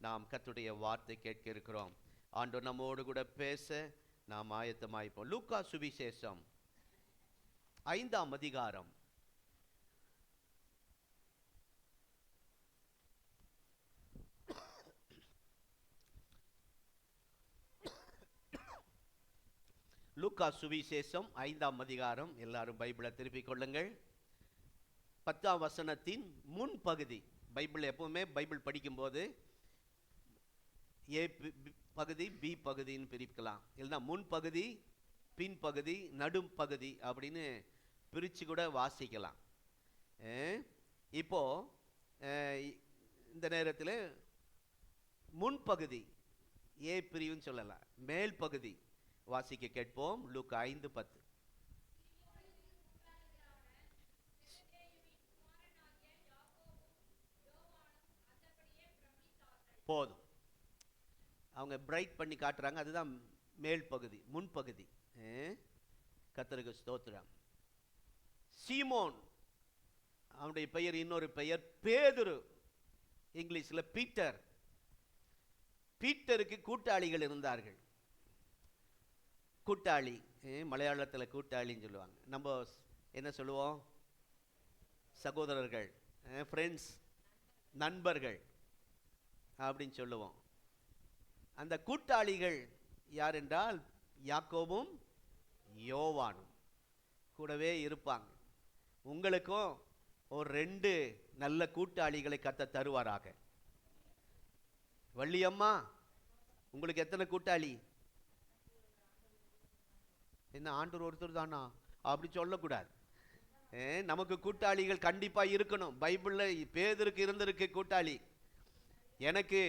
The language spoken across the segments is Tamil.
நாம் கர்த்தருடைய வார்த்தை கேட்க இருக்கிறோம். ஆண்டவர் நம்மோடு கூட பேச நாம் ஆயத்தமாயிருப்போம். லூக்கா சுவிசேஷம் 5ஆம் அதிகாரம் லூக்கா சுவிசேஷம் 5ஆம் அதிகாரம், எல்லாரும் பைபிளை திருப்பிக் கொள்ளுங்கள். 10ஆம் வசனத்தின் முன்பகுதி. பைபிள் எப்பவுமே பைபிள் படிக்கும்போது ஏ பகுதி பி பகுதின்னு பிரிக்கலாம், இல்லைன்னா முன்பகுதி பின்பகுதி நடும் பகுதி அப்படின்னு பிரித்து கூட வாசிக்கலாம். இப்போ இந்த நேரத்தில் முன்பகுதி ஏ பிரிவுன்னு சொல்லலாம், மேல் பகுதி வாசிக்க கேட்போம். லூக்கா 5:10. போதும், அவங்க பிரைட் பண்ணி காட்டுறாங்க, அதுதான் மேல் பகுதி, முன்பகுதி. கர்த்தருக்கு ஸ்தோத்திரம். சீமோன், அவனுடைய பெயர் இன்னொரு பெயர் பேதுரு, இங்கிலீஷில் பீட்டர். பீட்டருக்கு கூட்டாளிகள் இருந்தார்கள். கூட்டாளி, மலையாளத்தில் கூட்டாளின்னு சொல்லுவாங்க. நம்ம என்ன சொல்லுவோம்? சகோதரர்கள், ஃப்ரெண்ட்ஸ், நண்பர்கள் அப்படின்னு சொல்லுவோம். அந்த கூட்டாளிகள் யார் என்றால் யாக்கோபும் யோவானும் கூடவே இருப்பாங்க. உங்களுக்கும் ஒரு 2 நல்ல கூட்டாளிகளை கர்த்தர் தருவாராக. வள்ளியம்மா, உங்களுக்கு எத்தனை கூட்டாளி? என்ன, ஆண்டவர் ஒருத்தர் தானா? அப்படி சொல்லக்கூடாது. நமக்கு கூட்டாளிகள் கண்டிப்பா இருக்கணும். பைபிளில் பேதுருக்கு இருந்திருக்கு கூட்டாளி. எனக்கு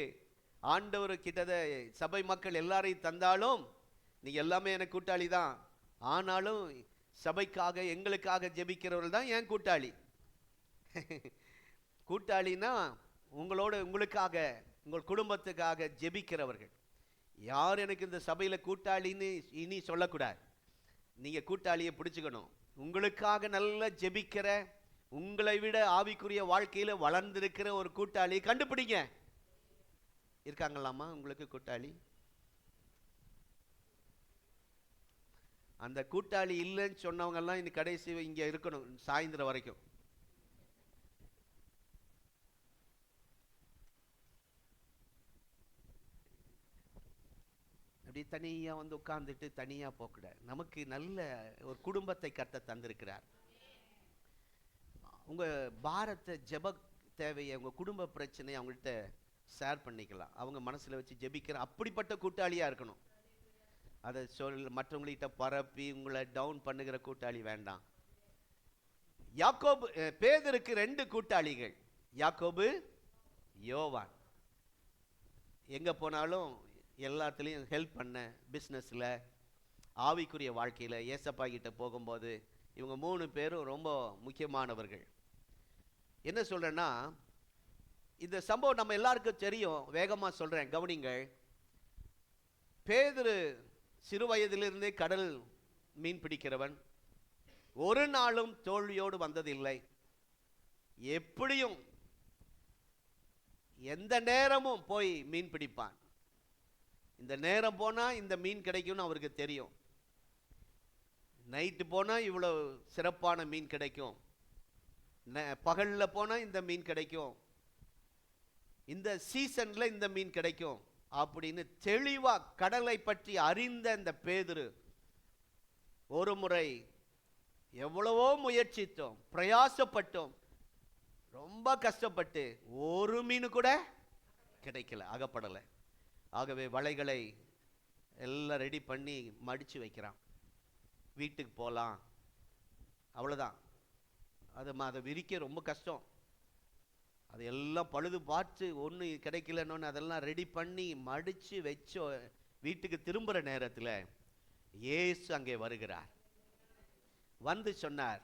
ஆண்டவர் கிட்ட சபை மக்கள் எல்லாரையும் தந்தாலும் நீங்க எல்லாமே எனக்கு கூட்டாளி தான். ஆனாலும் சபைக்காக எங்களுக்காக ஜெபிக்கிறவர்கள் தான் என் கூட்டாளி. கூட்டாளினா உங்களுக்காக, உங்கள் குடும்பத்துக்காக ஜெபிக்கிறவர்கள். யார் எனக்கு இந்த சபையில் கூட்டாளின்னு இனி சொல்லக்கூடாது. நீங்க கூட்டாளியை பிடிச்சுக்கணும். உங்களுக்காக நல்லா ஜெபிக்கிற, உங்களை விட ஆவிக்குரிய வாழ்க்கையில வளர்ந்திருக்கிற ஒரு கூட்டாளி கண்டுபிடிங்க. இருக்காங்களாமா உங்களுக்கு கூட்டாளி? அந்த கூட்டாளி இல்லைன்னு சொன்னவங்க எல்லாம் இந்த கடைசி இங்க இருக்கணும் சாயந்தரம் வரைக்கும். அப்படி தனியா வந்து உட்கார்ந்துட்டு தனியா போக்கூடாது. நமக்கு நல்ல ஒரு குடும்பத்தை கர்த்தர் தந்திருக்கிறார். உங்க பாரத்தை, ஜெப தேவையை, உங்க குடும்ப பிரச்சனையை அவங்கள்ட்ட ஷேர் பண்ணிக்கலாம். அவங்க மனசுல வச்சு ஜெபிக்கிற அப்படிப்பட்ட கூட்டாளியா இருக்கணும். அதை மற்றவங்கள்ட்ட பரப்பி உங்களை டவுன் பண்ணுகிற கூட்டாளி வேண்டாம். யாக்கோபு, பேதுருக்கு 2 கூட்டாளிகள், யாக்கோபு, யோவான். எங்க போனாலும் எல்லாத்துலேயும் ஹெல்ப் பண்ண, பிஸ்னஸில், ஆவிக்குரிய வாழ்க்கையில், ஏசப்பா கிட்ட போகும்போது இவங்க 3 பேரும் ரொம்ப முக்கியமானவர்கள். என்ன சொல்கிறேன்னா, இந்த சம்பவம் நம்ம எல்லாருக்கும் தெரியும். வேகமாக சொல்கிறேன், கவனிங்கள். பேதுரு சிறு வயதிலிருந்தே கடல் மீன் பிடிக்கிறவன். ஒரு நாளும் தோல்வியோடு வந்ததில்லை. எப்படியும் எந்த நேரமும் போய் மீன் பிடிப்பான். இந்த நேரம் போனால் இந்த மீன் கிடைக்கும்னு அவருக்கு தெரியும். நைட்டு போனால் இவ்வளோ சிறப்பான மீன் கிடைக்கும், பகலில் போனால் இந்த மீன் கிடைக்கும், இந்த சீசனில் இந்த மீன் கிடைக்கும் அப்படின்னு தெளிவாக கடலை பற்றி அறிந்த இந்த பேதுரு ஒரு முறை எவ்வளவோ முயற்சித்தோம், பிரயாசப்பட்டோம், ரொம்ப கஷ்டப்பட்டு ஒரு மீன் கூட கிடைக்கல, அகப்படலை. ஆகவே வலைகளை எல்லாம் ரெடி பண்ணி மடித்து வைக்கிறான். வீட்டுக்கு போகலாம், அவ்வளோதான். அதை விரிக்க ரொம்ப கஷ்டம். அது எல்லாம் பழுது பார்த்து ஒன்று கிடைக்கலன்னு அதெல்லாம் ரெடி பண்ணி மடித்து வச்சோ. வீட்டுக்கு திரும்புகிற நேரத்தில் இயேசு அங்கே வருகிறார். வந்து சொன்னார்,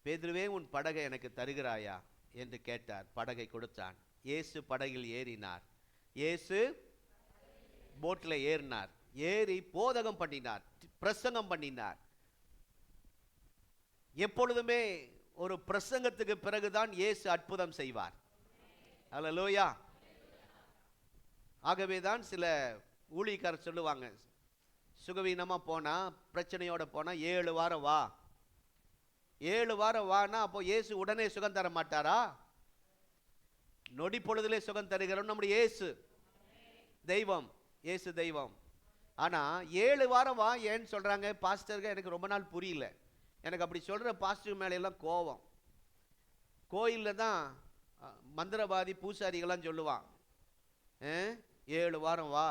பேதுருவே, உன் படகை எனக்கு தருகிறாயா என்று கேட்டார். படகை கொடுத்தான். இயேசு படகில் ஏறினார். இயேசு போட்டில் ஏறினார். ஏறி போதகம் பண்ணினார், பிரசங்கம் பண்ணினார். எப்பொழுதுமே ஒரு பிரசங்கத்துக்கு பிறகுதான் இயேசு அற்புதம் செய்வார். அல்லேலூயா. ஆகவே தான் சில ஊழியக்காரர் சொல்லுவாங்க, சுகவீனமா போனா, பிரச்சனையோட போனா 7 வாரம் வா. 7 வாரம் வானா அப்போ இயேசு உடனே சுகம் தர மாட்டாரா? நொடி பொழுதிலே சுகம் தருகிறோம் நம்முடைய இயேசு தெய்வம், இயேசு தெய்வம். ஆனா 7 வாரம் வா ஏன்னு சொல்றாங்க பாஸ்டர்கள்? எனக்கு ரொம்ப நாள் புரியல. எனக்கு அப்படி சொல்ற பாஸ்டர் மேல எல்லாம் கோபம். கோயில்ல தான் மந்திரவாதி பூசாரிகள்லாம் சொல்லுவான், 7 வாரம் வா,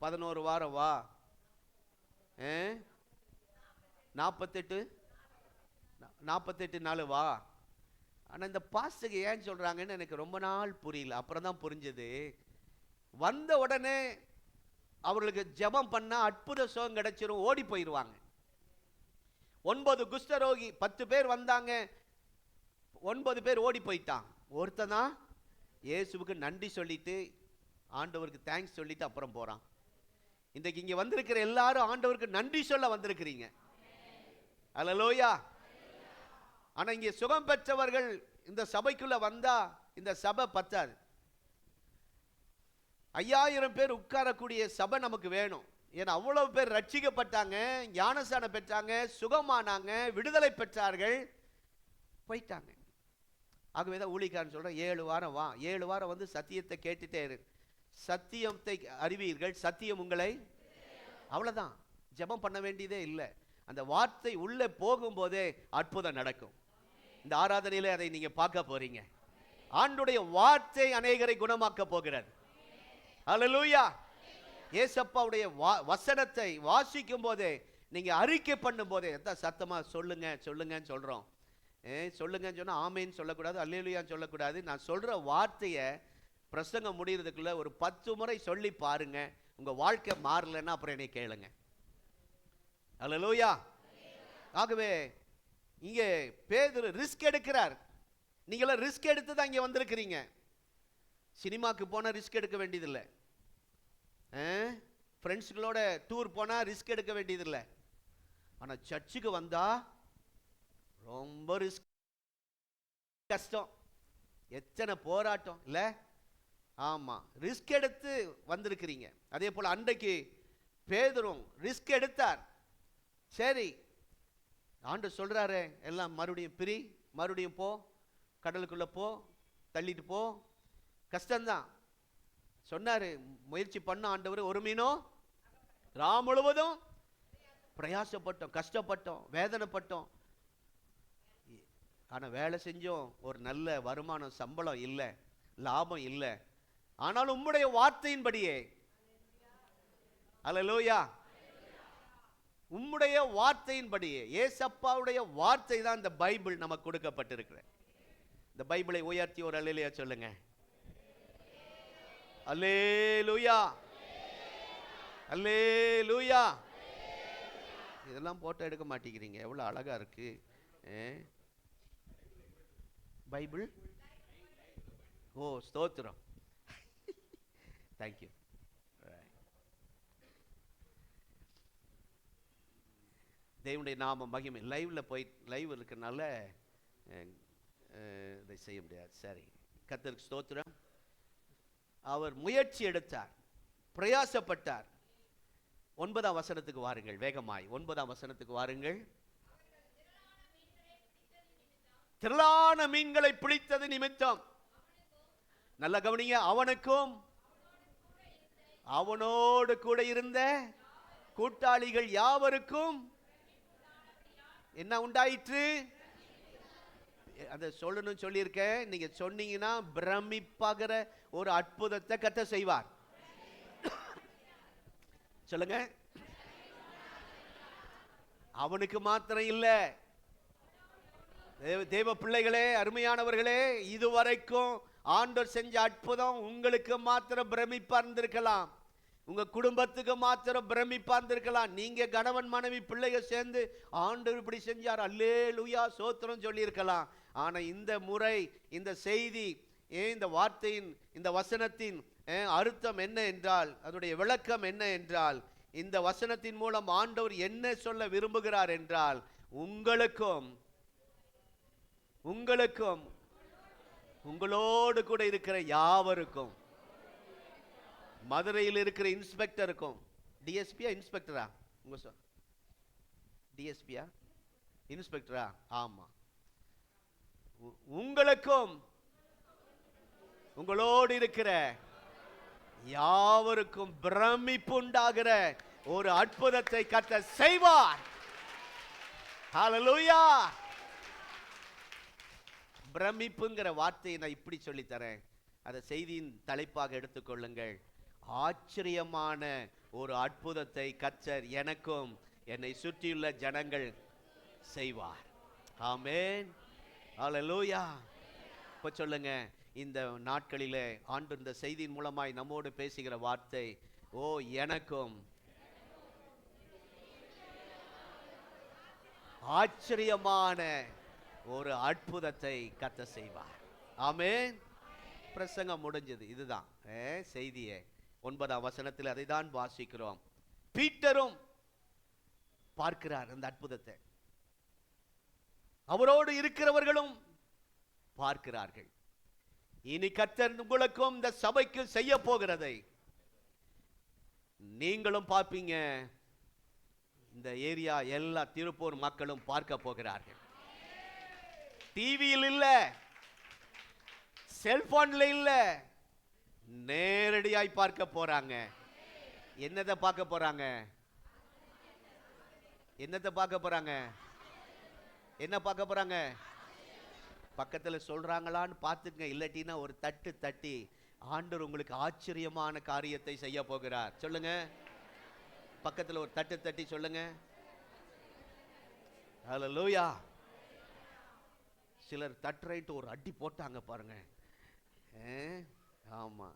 11 வாரம் வா, 48 நாள் வா. ஆனால் இந்த பாஸ்டருக்கு ஏன் சொல்கிறாங்கன்னு எனக்கு ரொம்ப நாள் புரியல. அப்புறம் தான் புரிஞ்சது. வந்த உடனே அவர்களுக்கு ஜெபம் பண்ணால் அற்புத சுகம் கிடைச்சிரும், ஓடி போயிடுவாங்க. 9 குஷ்டரோகி 10 பேர் வந்தாங்க, 9 பேர் ஓடி போயிட்டான். ஒருத்தன் தான் இயேசுவுக்கு நன்றி சொல்லிட்டு ஆண்டவருக்கு தேங்க்ஸ் சொல்லிட்டு அப்புறம் போகிறான். இன்றைக்கு இங்கே வந்திருக்கிற எல்லாரும் ஆண்டவருக்கு நன்றி சொல்ல வந்திருக்கிறீங்க. அல்லேலூயா. ஆனா இங்கே சுகம் பெற்றவர்கள் இந்த சபைக்குள்ள வந்தா இந்த சபை பத்தாது. 5000 பேர் உட்காரக்கூடிய சபை நமக்கு வேணும். ஏன்னா அவ்வளவு பேர் ரட்சிக்கப்பட்டாங்க, ஞானஸ்நானம் பெற்றாங்க, சுகமானாங்க, விடுதலை பெற்றார்கள், போயிட்டாங்க. ஆகவே தான் ஊழியக்காரன் சொல்றேன், 7 வாரம் வா. 7 வாரம் வந்து சத்தியத்தை கேட்டுட்டே இரு. சத்தியத்தை அறிவீர்கள், சத்தியம் உங்களை. அவ்வளவுதான், ஜெபம் பண்ண வேண்டியதே இல்லை. அந்த வார்த்தை உள்ளே போகும்போதே அற்புதம் நடக்கும். இந்த ஆராதனையில அதை நீங்க பார்க்க போறீங்க. ஆண்டுடைய வார்த்தை அநேகரை குணமாக்க போகிறது. அல்லேலூயா. ஏசப்பாவுடைய வசனத்தை வாசிக்கும் போதே, நீங்க அறிக்கை பண்ணும் போதே, சத்தமா சொல்லுங்க சொல்லுங்கன்னு சொல்றோம். சொல்லுங்கன்னு சொன்னா ஆமேன்னு சொல்லக்கூடாது, அல்லேலூயான்னு சொல்லக்கூடாது. நான் சொல்ற வார்த்தையை பிரசங்கம் முடிகிறதுக்குள்ள ஒரு 10 முறை சொல்லி பாருங்க. உங்க வாழ்க்கை மாறலன்னா அப்புறம் என்னை கேளுங்க. அல்லேலூயா. ஆகவே இங்கே பேதுரு ரிஸ்க் எடுக்கிறார். நீங்களாம் ரிஸ்க் எடுத்து தான் இங்கே வந்திருக்கிறீங்க. சினிமாக்கு போனால் ரிஸ்க் எடுக்க வேண்டியதில்லை, ஃப்ரெண்ட்ஸுகளோட டூர் போனால் ரிஸ்க் எடுக்க வேண்டியதில்லை. ஆனால் சர்ச்சுக்கு வந்தா ரொம்ப ரிஸ்க், கஷ்டம், எத்தனை போராட்டம் இல்லை? ஆமாம், ரிஸ்க் எடுத்து வந்திருக்கிறீங்க. அதே போல் அன்றைக்கு பேதுரும் ரிஸ்க் எடுத்தார். சரி, ஆண்டவர் சொல்றாரு எல்லாம் மறுபடியும் பிரி, மறுபடியும் போ, கடலுக்குள்ள போ, தள்ளிட்டு போ. கஷ்டம்தான் சொன்னாரு. முயற்சி பண்ண ஆண்டவர். ஒரு மீனோ ராம் முழுவதும் பிரயாசப்பட்டோம், கஷ்டப்பட்டோம், வேதனைப்பட்டோம். ஆனா வேலை செஞ்சோம், ஒரு நல்ல வருமானம், சம்பளம் இல்லை, லாபம் இல்லை. ஆனால் உம்முடைய வார்த்தையின்படியே, அல்லேலூயா, உம்முடைய வார்த்தையின்படியே, ஏசப்பாவுடைய வார்த்தை தான் இந்த பைபிள் நமக்கு கொடுக்கப்பட்டிருக்கிற. இந்த பைபிளை உயர்த்தி ஒரு அல்லேலூயா சொல்லுங்க. அல்லேலூயா, அல்லேலூயா. இதெல்லாம் போட்டோ எடுக்க மாட்டேங்கிறீங்க, எவ்வளவு அழகா இருக்கு பைபிள். ஓ ஸ்தோத்திரம், தேங்க்யூ. தேவனுடைய நாம மகிமை. லைவ்ல போய் லைவ் இருக்கிறனால இதை செய்ய முடியாது. சரி, கர்த்தருக்கு ஸ்தோத்திரம். அவர் முயற்சி எடுத்தார், பிரயாசப்பட்டார். 9ஆம் வசனத்துக்கு வாருங்கள், வேகமாய் 9ஆம் வசனத்துக்கு வாருங்கள். திரளான மீன்களை பிடித்தது நிமித்தம், நல்ல கவனிங்க, அவனுக்கும் அவனோடு கூட இருந்த கூட்டாளிகள் யாவருக்கும் என்ன உண்டாயிற்று? அதை சொல்லணும் சொல்லியிருக்கேன். நீங்க சொன்னீங்கன்னா பிரமிப்பாகிற ஒரு அற்புதத்தை கர்த்தர் செய்வார். சொல்லுங்க. அவனுக்கு மாத்திரம் இல்ல, தேவ பிள்ளைகளே, அருமையானவர்களே, இதுவரைக்கும் ஆண்டவர் செஞ்ச அற்புதம் உங்களுக்கு மாத்திரம் பிரமிப்பா இருந்திருக்கலாம், உங்க குடும்பத்துக்கு மாத்திரம் பிரமிப்பா இருந்திருக்கலாம். நீங்க கணவன் மனைவி பிள்ளைகள் சேர்ந்து ஆண்டவர் இப்படி செஞ்சார், அல்லேலூயா ஸ்தோத்திரம் சொல்லி இருக்கலாம். ஆனா இந்த முறை இந்த செய்தி, இந்த வார்த்தையின், இந்த வசனத்தின் அர்த்தம் என்ன என்றால், அதனுடைய விளக்கம் என்ன என்றால், இந்த வசனத்தின் மூலம் ஆண்டவர் என்ன சொல்ல விரும்புகிறார் என்றால், உங்களுக்கும் உங்களுக்கும் உங்களோடு கூட இருக்கிற யாவருக்கும் மதுரையில் இருக்கிற இன்ஸ்பெக்டருக்கும், டிஎஸ்பியா இன்ஸ்பெக்டரா, உங்க டிஎஸ்பியா இன்ஸ்பெக்டரா, ஆமா, உங்களுக்கும் உங்களோடு இருக்கிற யாவருக்கும் பிரமிப்பு உண்டாகிற ஒரு அற்புதத்தை கர்த்தர் செய்வார். ஹல்லேலூயா. பிரமிப்புங்கிற வார்த்தையை நான் இப்படி சொல்லித்தரேன், அதை செய்தியின் தலைப்பாக எடுத்துக்கொள்ளுங்கள். ஆச்சரியமான ஒரு அற்புதத்தை கர்த்தர் எனக்கும் என்னை சுற்றியுள்ள ஜனங்கள் செய்வார். ஆமென். ஹல்லேலூயா. இப்ப சொல்லுங்க, இந்த நாட்களிலே ஆண்டு இந்த செய்தியின் மூலமாய் நம்மோடு பேசுகிற வார்த்தை, ஓ எனக்கும் ஆச்சரியமான ஒரு அற்புதத்தை கர்த்தர் செய்வார். ஆமென். பிரசங்கம் முடிஞ்சது. இதுதான் செய்தியே. 9ஆம் வசனத்தில் அதை தான் வாசிக்கிறோம். பீட்டரும் பார்க்கிறார் அந்த அற்புதத்தை, அவரோடு இருக்கிறவர்களும் பார்க்கிறார்கள். இனி கர்த்தர் உங்களுக்கும் இந்த சபைக்கு செய்ய போகிறதை நீங்களும் பார்ப்பீங்க. இந்த ஏரியா எல்லா திருப்பூர் மக்களும் பார்க்க போகிறார்கள். டிவியில் இல்ல, செல்போன்ல இல்ல, நேரடியாய் பார்க்க போறாங்க. என்னத்தை பார்க்க போறாங்க? என்னத்தை பார்க்க போறாங்க? என்ன பார்க்க போறாங்க? பக்கத்துல சொல்றாங்களான்னு பார்த்துங்க. இல்லட்டினா ஒரு தட்டு தட்டி ஆண்டவர் உங்களுக்கு ஆச்சரியமான காரியத்தை செய்ய போகிறார். சொல்லுங்க, பக்கத்துல ஒரு தட்டு தட்டி சொல்லுங்க. ஹல்லேலூயா. சிலர் தட்டுரைட்டு ஒரு அடி போட்டாங்க பாருங்க. ஆமா,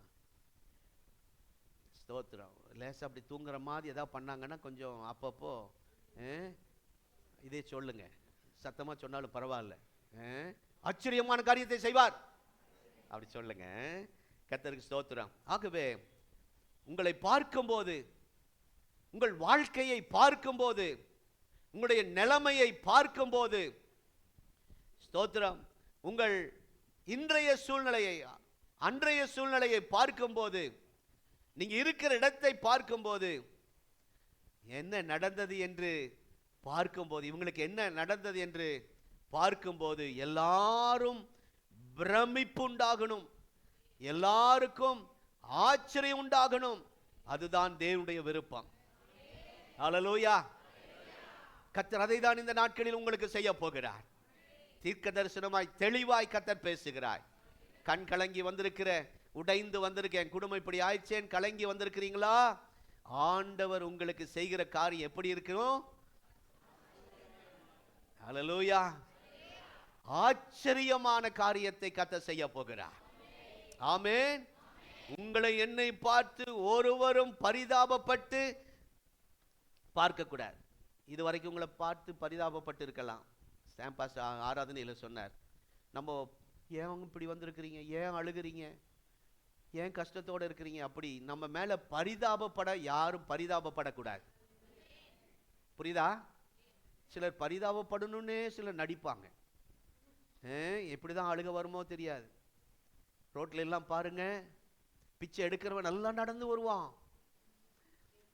ஸ்தோத்திரம். லேசா அப்படி தூங்குற மாதிரி ஏதாவது பண்ணாங்கன்னா கொஞ்சம் அப்பப்போ இதே சொல்லுங்க, சத்தமா சொன்னாலும் பரவாயில்ல. ஆச்சரியமான காரியத்தை செய்வார் அப்படி சொல்லுங்க. கர்த்தருக்கு ஸ்தோத்திரம். ஆகவே உங்களை பார்க்கும்போது, உங்கள் வாழ்க்கையை பார்க்கும்போது, உங்களுடைய நிலைமையை பார்க்கும்போது, ஸ்தோத்திரம், உங்கள் இன்றைய சூழ்நிலையை, அன்றைய சூழ்நிலையை பார்க்கும்போது, நீங்க இருக்கிற இடத்தை பார்க்கும்போது, என்ன நடந்தது என்று பார்க்கும்போது, இவங்களுக்கு என்ன நடந்தது என்று பார்க்கும்போது எல்லாரும் பிரமிப்பு உண்டாகணும், எல்லாருக்கும் ஆச்சரியம் உண்டாகணும். அதுதான் தேவனுடைய விருப்பம். ஹல்லேலூயா. கர்த்தர் அதை தான் இந்த நாட்களில் உங்களுக்கு செய்ய போகிறார். தீர்க்க தரிசனமாய் தெளிவாய் கர்த்தர் பேசுகிறார். கண் கலங்கி வந்திருக்கிற, உடைந்து வந்திருக்கேன், குடும்பம் இப்படி ஆயிடுச்சேன் கலங்கி வந்திருக்கிறீங்களா? ஆண்டவர் உங்களுக்கு செய்கிற காரியம் எப்படி இருக்கணும்? ஹல்லேலூயா. ஆச்சரியமான காரியத்தை கர்த்தர் செய்ய போகிறார். ஆமென். உங்களை என்னை பார்த்து ஒருவரும் பரிதாபப்பட்டு பார்க்க கூடாது. இதுவரைக்கும் உங்களை பார்த்து பரிதாபப்பட்டு இருக்கலாம். சாம்பாஸ் ஆராதனையில் சொன்னார், நம்ம ஏன் இப்படி வந்திருக்கிறீங்க, ஏன் அழுகிறீங்க, ஏன் கஷ்டத்தோடு இருக்கிறீங்க, அப்படி நம்ம மேல பரிதாபப்பட யாரும் பரிதாபப்படக்கூடாது. புரியுதா? சிலர் பரிதாபப்படணும்னே சிலர் நடிப்பாங்க. எப்படிதான் அழுக வருமோ தெரியாது. ரோட்ல எல்லாம் பாருங்க, பிச்சை எடுக்கிறவன் நல்லா நடந்து வருவான்,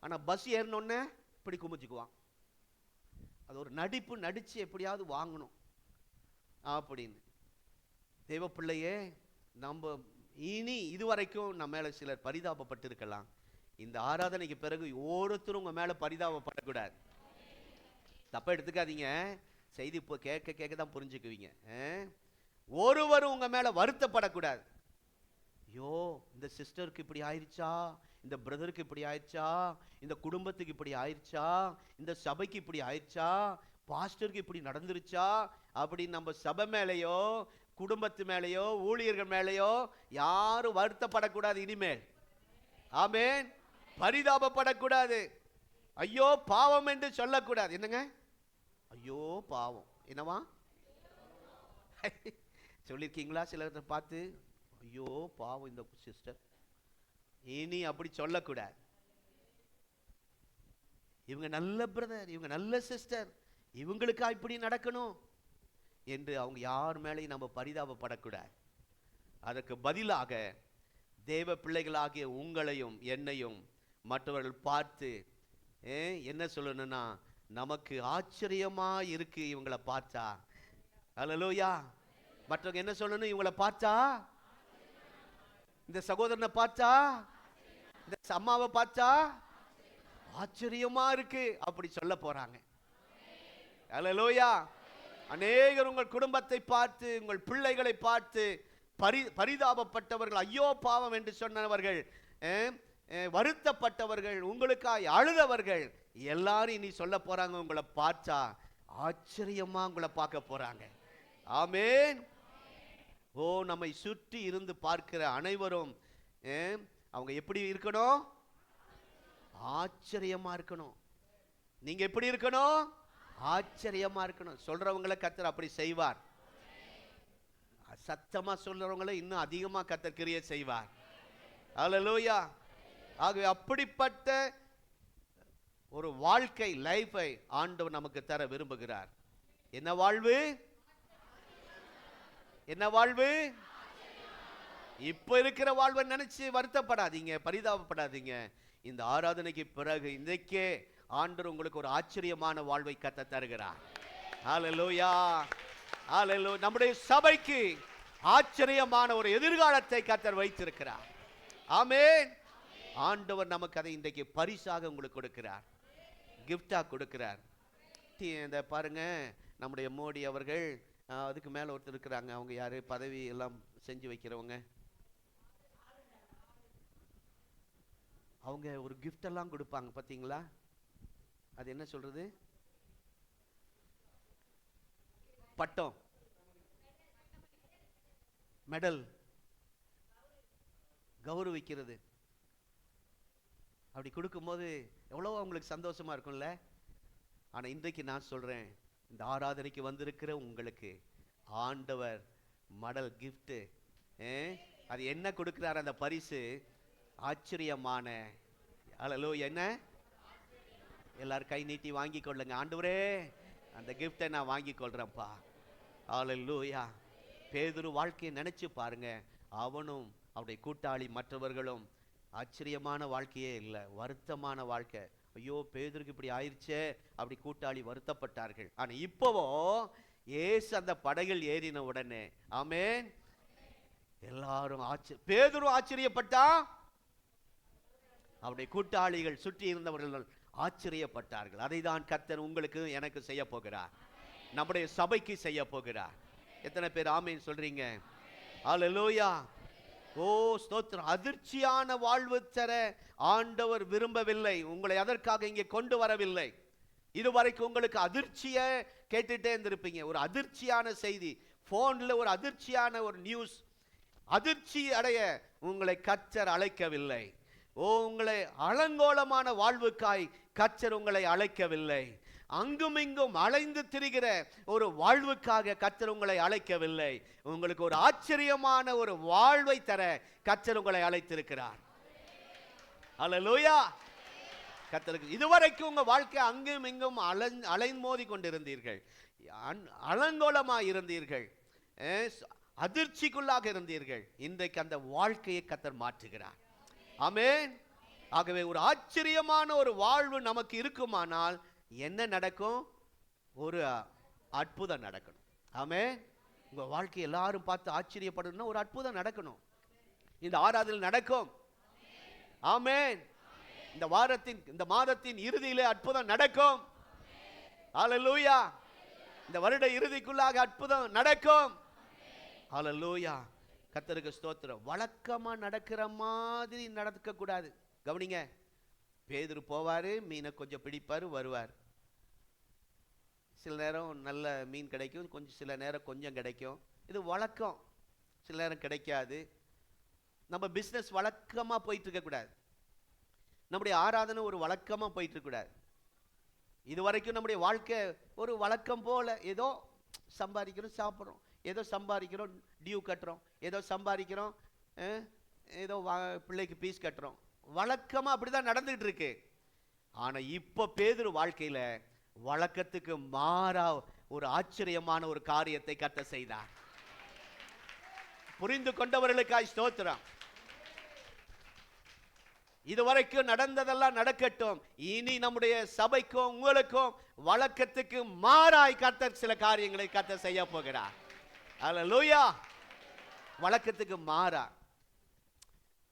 ஆனா பஸ் ஏறினோடனே இப்படி குமிச்சுக்குவான். அது ஒரு நடிப்பு, நடிச்சு எப்படியாவது வாங்கணும் அப்படின்னு. தெய்வ பிள்ளையே, நம்ம இனி இதுவரைக்கும் நம்ம மேல சிலர் பரிதாபப்பட்டு இருக்கலாம். இந்த ஆராதனைக்கு பிறகு ஒருத்தரும் உங்க மேல பரிதாபப்படக்கூடாது. தப்பா எடுத்துக்காதீங்க. செய்தி இப்போ கேட்க கேட்க தான் புரிஞ்சுக்குவீங்க. ஒருவரும் உங்க மேல வருத்தப்படக்கூடாது. ஐயோ, இந்த சிஸ்டருக்கு இப்படி ஆயிடுச்சா, இந்த பிரதருக்கு இப்படி ஆயிடுச்சா, இந்த குடும்பத்துக்கு இப்படி ஆயிடுச்சா, இந்த சபைக்கு இப்படி ஆயிடுச்சா, பாஸ்டருக்கு இப்படி நடந்துருச்சா அப்படின்னு நம்ம சபை மேலேயோ குடும்பத்து மேலேயோ ஊழியர்கள் மேலேயோ யாரும் வருத்தப்படக்கூடாது இனிமேல். ஆமென். பரிதாபப்படக்கூடாது. ஐயோ பாவம் என்று சொல்லக்கூடாது. என்னங்க? ஐயோ பாவம். என்னவா சொல்லிருக்கீங்களா? சிலரை பார்த்து ஐயோ பாவம் இந்த சிஸ்டர், இனி அப்படி சொல்லக்கூடாது. இவங்க நல்ல பிரதர், இவங்க நல்ல சிஸ்டர், இவங்களுக்கா இப்படி நடக்கணும் என்று அவங்க யார் மேலேயும் நம்ம பரிதாபப்படக்கூடாது. அதற்கு பதிலாக தேவ பிள்ளைகளாகிய உங்களையும் என்னையும் மற்றவர்கள் பார்த்து என்ன சொல்லணும்னா, நமக்கு ஆச்சரியமா இருக்கு இவங்களை பார்த்தா. அல்லேலூயா. மற்றவங்க என்ன சொல்லணும்? இவங்களை பார்த்தா, இந்த சகோதரனை பார்த்தா, இந்த அம்மாவை பார்த்தா ஆச்சரியமா இருக்கு அப்படி சொல்ல போறாங்க. அல்லேலூயா. அநேகர் உங்கள் குடும்பத்தை பார்த்து, உங்கள் பிள்ளைகளை பார்த்து பரிதாபப்பட்டவர்கள், ஐயோ பாவம் என்று சொன்னவர்கள், வருத்தப்பட்டவர்கள், உங்களுக்காய் அழுதவர்கள் எல்லாரும் இனி சொல்ல போறாங்க, உங்களை பார்த்தா ஆச்சரியமா உங்களை பார்க்க போறாங்க. ஆமென். ஓ, நம்மை சுற்றி இருந்து பார்க்கிற அனைவரும் அவங்க எப்படி இருக்கணும்? ஆச்சரியமா இருக்கணும். நீங்க எப்படி இருக்கணும்? ஆச்சரியமா இருக்கணும். சொல்றவங்களை கர்த்தர் அப்படி செய்வார். சத்தமா சொல்றவங்களை இன்னும் அதிகமா கர்த்தர் கிரியை செய்வார். அல்லேலூயா. ஆகவே அப்படிப்பட்ட ஒரு வாழ்க்கை, லைஃபை ஆண்டவர் நமக்கு தர விரும்புகிறார். என்ன வாழ்வு? என்ன வாழ்வு? இப்ப இருக்கிற வாழ்வை நினைச்சு வருத்தப்படாதீங்க, பரிதாபப்படாதீங்க. இந்த ஆராதனைக்கு பிறகு இன்றைக்கே ஆண்டவர் உங்களுக்கு ஒரு ஆச்சரியமான வாழ்வை கர்த்தர் தருகிறார். ஹல்லேலூயா. ஹல்லேலூயா. நம்முடைய சபைக்கு ஆச்சரியமான ஒரு எதிர்காலத்தை கர்த்தர் வைத்திருக்கிறார். ஆமென். ஆண்டவர் நமக்கு அதை இன்றைக்கு பரிசாக உங்களுக்கு கொடுக்கிறார், கிஃப்டா கொடுக்கிறார். இந்த பாருங்க, நம்முடைய மோடி அவர்கள், அதுக்கு மேல ஒருத்தர் இருக்கிறாங்க, அவங்க யாரு? பதவி எல்லாம் செஞ்சு வைக்கிறவங்க. அவங்க ஒரு கிஃப்ட் எல்லாம் கொடுப்பாங்க பாத்தீங்களா? அது என்ன சொல்றது? பட்டம், மெடல், கௌரவிக்கிறது. அப்படி கொடுக்கும்போது எவ்வளவு அவங்களுக்கு சந்தோஷமா இருக்கும்ல. ஆனா இன்றைக்கு நான் சொல்றேன், இந்த ஆராதனைக்கு வந்திருக்கிற உங்களுக்கு ஆண்டவர் மெடல், கிஃப்ட், அது என்ன கொடுக்கிறார்? அந்த பரிசு ஆச்சரியமான. அல்லேலூயா. என்ன? எல்லாரும் கை நீட்டி வாங்கி கொள்ளுங்க. ஆண்டவரே, அந்த கிஃப்டை நான் வாங்கி கொள்றேன்ப்பா. அல்லேலூயா. பேதுரு வாழ்க்கையை நினைச்சு பாருங்க. அவனும் அவருடைய கூட்டாளி மற்றவர்களும் ஆச்சரியமான வாழ்க்கையே இல்லை, வருத்தமான வாழ்க்கை. ஐயோ, பேதுருக்கு இப்படி ஆயிடுச்சே அப்படி கூட்டாளி வருத்தப்பட்டார்கள். ஆனா இப்போவோ ஏசு அந்த படகில் ஏறின உடனே, ஆமென், எல்லாரும் பேதுரு ஆச்சரியப்பட்டா, அவருடைய கூட்டாளிகள் சுற்றி இருந்தவர்கள் ஆச்சரியப்பட்டார்கள். அதை தான் கர்த்தர் உங்களுக்கு எனக்கு செய்ய போகிறார், நம்முடைய சபைக்கு செய்ய போகிறார். எத்தனை பேர் ஆமென் சொல்றீங்க? அல்லேலூயா. ஓ ஸ்தோத்திரம். அதிர்ச்சியான வாழ்வு தர ஆண்டவர் விரும்பவில்லை. உங்களை அதற்காக இங்கே கொண்டு வரவில்லை. இதுவரைக்கும் உங்களுக்கு அதிர்ச்சியை கேட்டுட்டே இருந்திருப்பீங்க. ஒரு அதிர்ச்சியான செய்தி, போன்ல ஒரு அதிர்ச்சியான ஒரு நியூஸ். அதிர்ச்சி அடைய உங்களை கர்த்தர் அழைக்கவில்லை. ஓ, உங்களை அலங்கோலமான வாழ்வுக்காய் கர்த்தர் உங்களை அழைக்கவில்லை. அங்கும் இங்கும் அலைந்து திரிகிற ஒரு வாழ்வுக்காக கர்த்தர் உங்களை அழைக்கவில்லை. உங்களுக்கு ஒரு ஆச்சரியமான ஒரு வாழ்வை தர கர்த்தர் உங்களை அழைத்திருக்கிறார். அல்லேலூயா. கர்த்தருக்கு இதுவரைக்கும் உங்க வாழ்க்கை அங்கும் இங்கும் அலைந்து மோதி கொண்டிருந்தீர்கள், அலங்கோலமாக இருந்தீர்கள், அதிர்ச்சிக்குள்ளாக இருந்தீர்கள். இன்றைக்கு அந்த வாழ்க்கையை கர்த்தர் மாற்றுகிறார். ஆமென். ஆகவே ஒரு ஆச்சரியமான ஒரு வாழ்வு நமக்கு இருக்குமானால் என்ன நடக்கும்? ஒரு அற்புதம் நடக்கணும். ஆமென். உங்க வாழ்க்கை எல்லாரும் பார்த்து ஆச்சரியப்படணும்னா ஒரு அற்புதம் நடக்கணும். இந்த ஆராதனை நடக்கும். ஆமென். இந்த வாரத்தின், இந்த மாதத்தின் இறுதியிலே அற்புதம் நடக்கும். ஹல்லேலூயா. இந்த வருட இறுதிக்குள்ளாக அற்புதம் நடக்கும். ஹல்லேலூயா. கர்த்தருக்கு ஸ்தோத்திரம். வழக்கமா நடக்கிற மாதிரி நடக்க கூடாது. கவனிங்க, பேதுரு போவாரு, மீனை கொஞ்சம் பிடிப்பாரு, வருவார். சில நேரம் நல்ல மீன் கிடைக்கும், கொஞ்சம் சில நேரம் கொஞ்சம் கிடைக்கும். இது வழக்கம். சில நேரம் கிடைக்காது. நம்ம பிஸ்னஸ் வழக்கமா போயிட்டு இருக்க கூடாது. நம்முடைய ஆராதனை ஒரு வழக்கமா போயிட்டு இருக்க கூடாது. இது வரைக்கும் நம்முடைய வாழ்க்கை ஒரு வழக்கம் போல, ஏதோ சம்பாதிக்கிறோம், சாப்பிட்றோம், ஏதோ சம்பாதிக்கிறோம், டியூ கட்டுறோம், ஏதோ சம்பாதிக்கிறோம், ஏதோ பிள்ளைக்கு பீஸ் கட்டுறோம். வழக்கமா அப்படிதான் நடந்துகிட்டு இருக்கு. ஆனா இப்போ பேதுரு வாழ்க்கையில வழக்கத்துக்கு மாறா ஒரு ஆச்சரியமான ஒரு காரியத்தை கர்த்தர் செய்தார். புரிந்து கொண்டவர்களுக்காய் ஸ்தோத்திரம். இதுவரைக்கும் நடந்ததெல்லாம் நடக்கட்டும். இனி நம்முடைய சபைக்கும் உங்களுக்கும் வழக்கத்துக்கு மாறாய் கர்த்தர் சில காரியங்களை கர்த்தர் செய்ய போகிறார். அல்லேலூயா. வழக்கத்துக்கு மாறா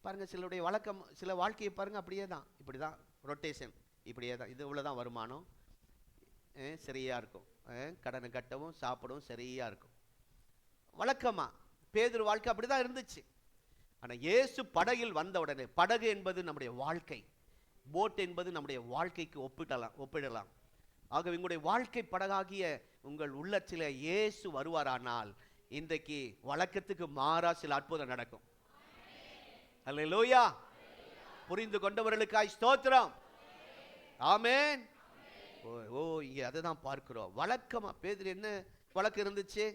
பாருங்க, சிலருடைய வழக்கம், சில வாழ்க்கையை பாருங்க, அப்படியே தான், இப்படிதான் ரொட்டேஷன், இப்படியே தான், இது இவ்வளவுதான் வருமானம், சரியா இருக்கும், கடனை கட்டவும் சாப்பிடவும் சரியா இருக்கும். வழக்கமா பேதுரு வாழ்க்கை அப்படிதான் இருந்துச்சு. ஆனா இயேசு படகில் வந்த உடனே, படகு என்பது நம்முடைய வாழ்க்கை, போட் என்பது நம்முடைய வாழ்க்கைக்கு ஒப்பிடலாம். ஆகவே உங்களுடைய வாழ்க்கை படகாகிய உங்கள் உள்ளத்திலே இயேசு வருவாரானால் இன்றைக்கு வழக்கத்துக்கு மாறா சில அற்புதம் நடக்கும். அல்லேலூயா. புரிந்து கொண்டவர்களுக்காய் ஸ்தோத்திரம். ஆமென். ஓ இங்க அதை தான் பார்க்கிறோம். வழக்கமா பேதுரு என்ன வழக்கம் இருந்துச்சு?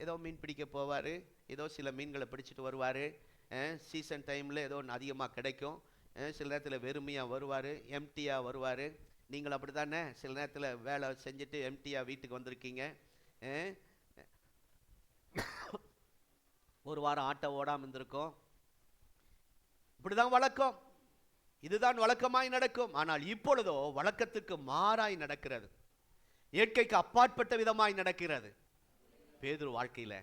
ஏதோ மீன் பிடிக்க போவாரு, ஏதோ சில மீன்களை பிடிச்சிட்டு வருவாரு, சீசன் டைம்ல ஏதோ அதிகமாக கிடைக்கும், சில நேரத்தில் வெறுமையாக வருவார், எம்டியாக வருவார். நீங்கள் அப்படி தானே சில நேரத்தில் வேலை செஞ்சுட்டு எம்டியாக வீட்டுக்கு வந்திருக்கீங்க, ஒரு வாரம் ஆட்டோ ஓடாமல் இருந்திருக்கோம். இப்படிதான் வழக்கம், இதுதான் வழக்கமாய் நடக்கும். ஆனால் இப்பொழுதோ வழக்கத்துக்கு மாறாய் நடக்கிறது, இயற்கைக்கு அப்பாற்பட்ட விதமாய் நடக்கிறது. பேதுரு வாழ்க்கையில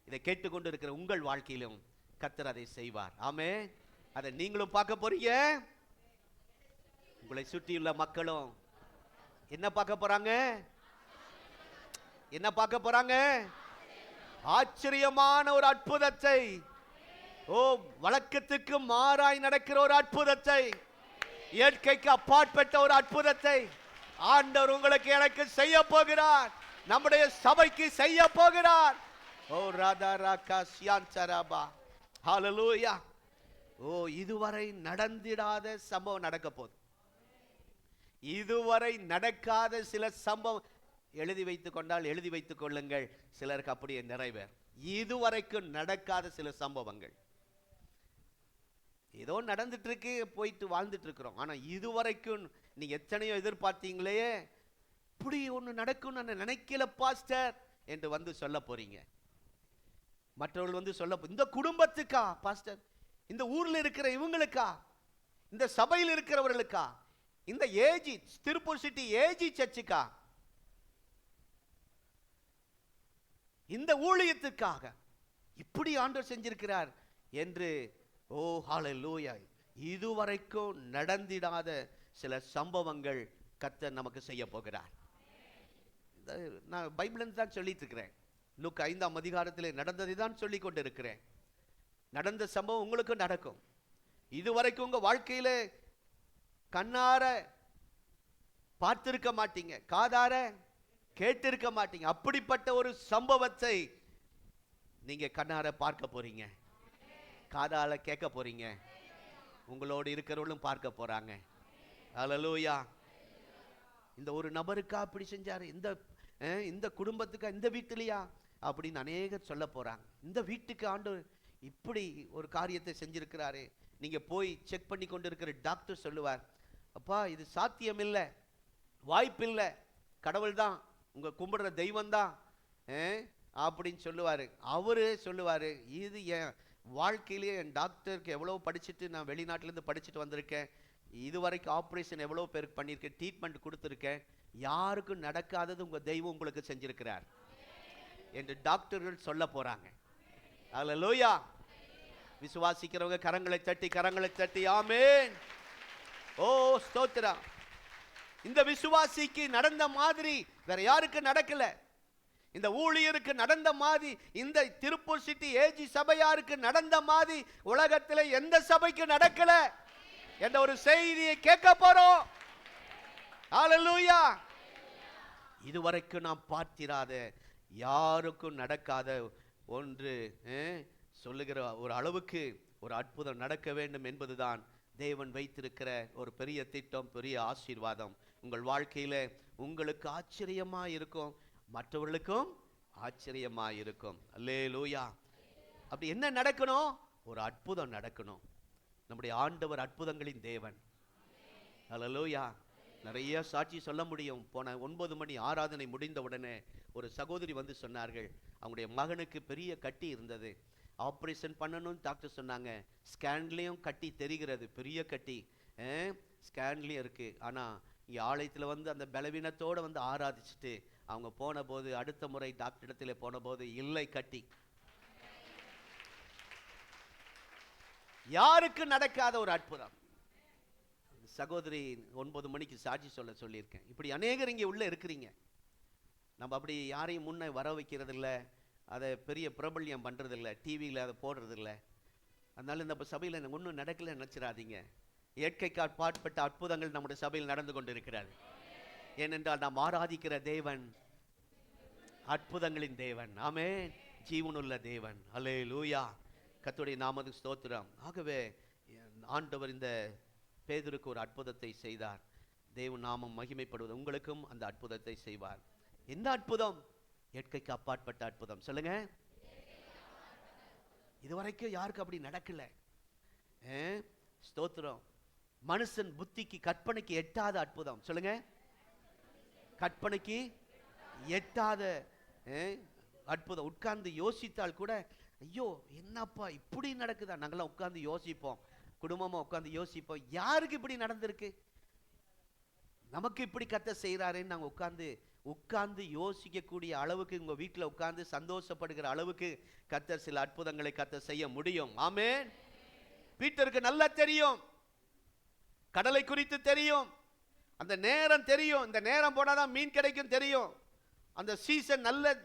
இதை கேட்டுக்கொண்டு இருக்கிற உங்கள் வாழ்க்கையிலும் கர்த்தர் அதை செய்வார். ஆமென். அதை நீங்களும் பார்க்க போறீங்க, உங்களை சுற்றியுள்ள மக்களும் என்ன பார்க்க போறாங்க? என்ன பார்க்க போறாங்க? ஆச்சரியமான ஒரு அற்புதத்தை. ஓ, வழக்கத்துக்கு மாறாய் நடக்கிற ஒரு அற்புதத்தை, இயற்கைக்கு அப்பாற்பட்ட ஒரு அற்புதத்தை ஆண்டவர் உங்களுக்கு எனக்கு செய்ய போகிறார், நம்முடைய சபைக்கு செய்ய போகிறார். ஓ ராதா ராகா சியான் சராபா. ஹல்லேலூயா. ஓ, இதுவரை நடந்திடாத சம்பவம் நடக்க போகுது. இதுவரை நடக்காத சில சம்பவம் எழுதி வைத்துக் கொண்டால் எழுதி வைத்துக் கொள்ளுங்கள், சிலருக்கு அப்படியே நிறைவேறும். இதுவரைக்கும் நடக்காத சில சம்பவங்கள் ஏதோ நடந்துட்டு இருக்கு, போயிட்டு வாழ்ந்துட்டு இருக்கிறோம். ஆனா இதுவரைக்கும் நீங்க எத்தனையோ எதிர்பார்த்தீங்களே, இப்படி ஒண்ணு நடக்கும் நான் நினைக்கல பாஸ்டர் என்று வந்து சொல்ல போறீங்க. மற்றவர்கள் வந்து சொல்ல, இந்த குடும்பத்துக்கா பாஸ்டர், இந்த ஊர்ல இருக்கிற இவங்களுக்கா, இந்த சபையில் இருக்கிறவர்களுக்கா, இந்த ஏஜி திருப்பூர் சிட்டி ஏஜி சர்ச்சுக்கா, இந்த ஊழியத்துக்காக இப்படி ஆண்டவர் செஞ்சிருக்கிறார் என்று. ஓ ஹல்லேலூயா. இதுவரைக்கும் நடந்திடாத சில சம்பவங்கள் கர்த்தர் நமக்கு செய்ய போகிறார். நான் பைபிள் தான் சொல்லிட்டு இருக்கிறேன், லூக்கா 5ஆம் அதிகாரத்திலே நடந்ததை தான் சொல்லி கொண்டு இருக்கிறேன். நடந்த சம்பவம் உங்களுக்கு நடக்கும். இதுவரைக்கும் உங்க வாழ்க்கையில கண்ணார பார்த்திருக்க மாட்டீங்க, காதார கேட்டிருக்க மாட்டீங்க. அப்படிப்பட்ட ஒரு சம்பவத்தை நீங்க கண்ணார பார்க்க போறீங்க, காதால கேட்க போறீங்க, உங்களோடு இருக்கிறவர்களும் பார்க்க போறாங்க. ஹல்லேலூயா. இந்த ஒரு நபருக்கா அப்படி செஞ்சாரு, இந்த குடும்பத்துக்கா, இந்த வீட்டிலையா அப்படின்னு அநேகர் சொல்ல போறாங்க. இந்த வீட்டுக்கு ஆண்டவர் இப்படி ஒரு காரியத்தை செஞ்சிருக்கிறாரு. நீங்க போய் செக் பண்ணி கொண்டு இருக்கிற டாக்டர் சொல்லுவார், அப்பா இது சாத்தியம் இல்லை, வாய்ப்பில்லை, கடவுள் தான், உங்க கும்பிடுற தெய்வம் தான் அப்படின்னு சொல்லுவாரு. அவரு சொல்லுவாரு, இது என் வாழ்க்கையிலேயே என் டாக்டருக்கு எவ்வளோ படிச்சுட்டு நான் வெளிநாட்டிலேருந்து படிச்சுட்டு வந்திருக்கேன், இதுவரைக்கும் ஆப்ரேஷன் எவ்வளோ பேருக்கு பண்ணியிருக்கேன், ட்ரீட்மெண்ட் கொடுத்துருக்கேன், யாருக்கும் நடக்காதது உங்க தெய்வம் உங்களுக்கு செஞ்சிருக்கிறார் என்று டாக்டர்கள் சொல்ல போறாங்க. ஹல்லேலூயா. விசுவாசிக்கிறவங்க கரங்களை தட்டி ஆமென். ஓ ஸ்தோத்திரம். இந்த விசுவாசிக்கு நடந்த மாதிரி வேற யாருக்கு நடக்கல, இந்த ஊழியருக்கு நடந்த மாதிரி, இந்த திருப்பூர் சிட்டி ஏஜி சபையாருக்கு நடந்த மாதிரி உலகத்தில் எந்த சபைக்கு நடக்கல என்ற ஒரு செய்தியை கேட்க போறோம். ஹல்லேலூயா. இதுவரைக்கும் நாம் பார்த்திராத, யாருக்கும் நடக்காத ஒன்று சொல்லுகிற ஒரு அளவுக்கு ஒரு அற்புதம் நடக்க வேண்டும் என்பதுதான் தேவன் வைத்திருக்கிற ஒரு பெரிய திட்டம், பெரிய ஆசீர்வாதம். உங்கள் வாழ்க்கையில உங்களுக்கு ஆச்சரியமா இருக்கும், மற்றவர்களுக்கும் ஆச்சரியமா இருக்கும். அல்லேலூயா. அப்படி என்ன நடக்கணும்? ஒரு அற்புதம் நடக்கணும். நம்முடைய ஆண்டவர் அற்புதங்களின் தேவன். அல்லேலூயா. நிறைய சாட்சி சொல்ல முடியும். போன 9 மணி ஆராதனை முடிந்த உடனே ஒரு சகோதரி வந்து சொன்னார்கள், அவங்களுடைய மகனுக்கு பெரிய கட்டி இருந்தது, ஆப்ரேஷன் பண்ணணும்னு டாக்டர் சொன்னாங்க. ஸ்கேன்லேயும் கட்டி தெரிகிறது, பெரிய கட்டி ஸ்கேன்லேயும் இருக்குது. ஆனால் இங்கே ஆலயத்தில் வந்து அந்த பலவீனத்தோடு வந்து ஆராதிச்சுட்டு அவங்க போன போது, அடுத்த முறை டாக்டர் இடத்துல போன போது இல்லை கட்டி. யாருக்கு நடக்காத ஒரு அற்புதம். சகோதரி 9 மணிக்கு சாட்சி சொல்லியிருக்கேன். இப்படி அநேகர் இங்கே உள்ள இருக்கிறீங்க. நம்ம அப்படி யாரையும் முன்னே வர வைக்கிறது இல்லை, அதை பெரிய பிரபல்யம் பண்ணுறதில்லை, டிவியில் அதை போடுறதில்லை. அதனால இந்த சபையில் எனக்கு ஒன்றும் நடக்கலை நினச்சிடாதீங்க. இயற்கைக்கு அப்பாற்பட்ட அற்புதங்கள் நம்முடைய சபையில் நடந்து கொண்டு இருக்கிறார். ஏனென்றால் நாம் ஆராதிக்கிற தேவன் அற்புதங்களின் தேவன். ஆமென். ஜீவனுள்ள தேவன். அல்லேலூயா. கர்த்தருடைய நாமத்துக்கு ஸ்தோத்திரம். ஆகவே ஆண்டவர் இந்த பேதுருக்கு ஒரு அற்புதத்தை செய்தார். தேவ நாமம் மகிமைப்படுவது உங்களுக்கும் அந்த அற்புதத்தை செய்வார். என்ன அற்புதம்? இயற்கைக்கு அப்பாற்பட்ட அற்புதம். சொல்லுங்க. இதுவரைக்கும் யாருக்கு அப்படி நடக்கல. ஸ்தோத்திரம். மனுஷன் புத்திக்கு கற்பனைக்கு எட்டாத அற்புதம். சொல்லுங்க. கற்பனைக்கு எட்டாத அற்புதம். உட்கார்ந்து யோசித்தால் கூட ஐயோ என்னப்பா இப்படி நடக்குதா? நாங்களாம் உட்கார்ந்து யோசிப்போம், குடும்பமா உட்கார்ந்து யோசிப்போம், யாருக்கு இப்படி நடந்திருக்கு, நமக்கு இப்படி கர்த்தர் செய்கிறாருன்னு நாங்கள் உட்கார்ந்து யோசிக்கக்கூடிய அளவுக்கு, உங்க வீட்டில் உட்கார்ந்து சந்தோஷப்படுகிற அளவுக்கு கர்த்தர் சில அற்புதங்களை கர்த்தர் செய்ய முடியும். ஆமென். பீட்டருக்கு நல்லா தெரியும், கடலை குறித்து தெரியும், அந்த நேரம் தெரியும், இந்த நேரம் போனாதான் மீன் கிடைக்கும் தெரியும், அந்த சீசன் நல்ல,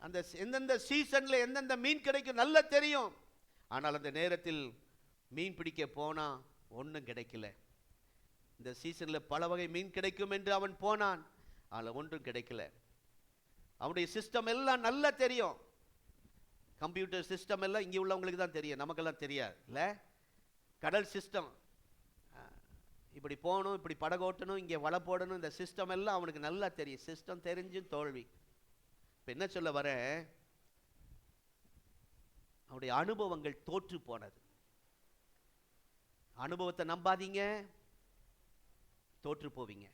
அந்த எந்தெந்த சீசன்ல எந்தெந்த மீன் கிடைக்கும் நல்லா தெரியும். ஆனால் அந்த நேரத்தில் மீன் பிடிக்க போனா ஒன்றும் கிடைக்கல. இந்த சீசன்ல பல வகை மீன் கிடைக்கும் என்று அவன் போனான், அதில் ஒன்றும் கிடைக்கல. அவனுடைய சிஸ்டம் எல்லாம் நல்லா தெரியும். கம்ப்யூட்டர் சிஸ்டம் எல்லாம் இங்கே உள்ளவங்களுக்கு தான் தெரியும், நமக்கெல்லாம் தெரியாது இல்லை. கடல் சிஸ்டம், இப்படி போகணும், இப்படி படகோட்டணும், இங்கே வலை போடணும், இந்த சிஸ்டம் எல்லாம் அவனுக்கு நல்லா தெரியும். சிஸ்டம் தெரிஞ்சும் தோல்வி. இப்போ என்ன சொல்ல வர, அவனுடைய அனுபவங்கள் தோற்று போனது. அனுபவத்தை நம்பாதீங்க, தோற்று போவீங்க.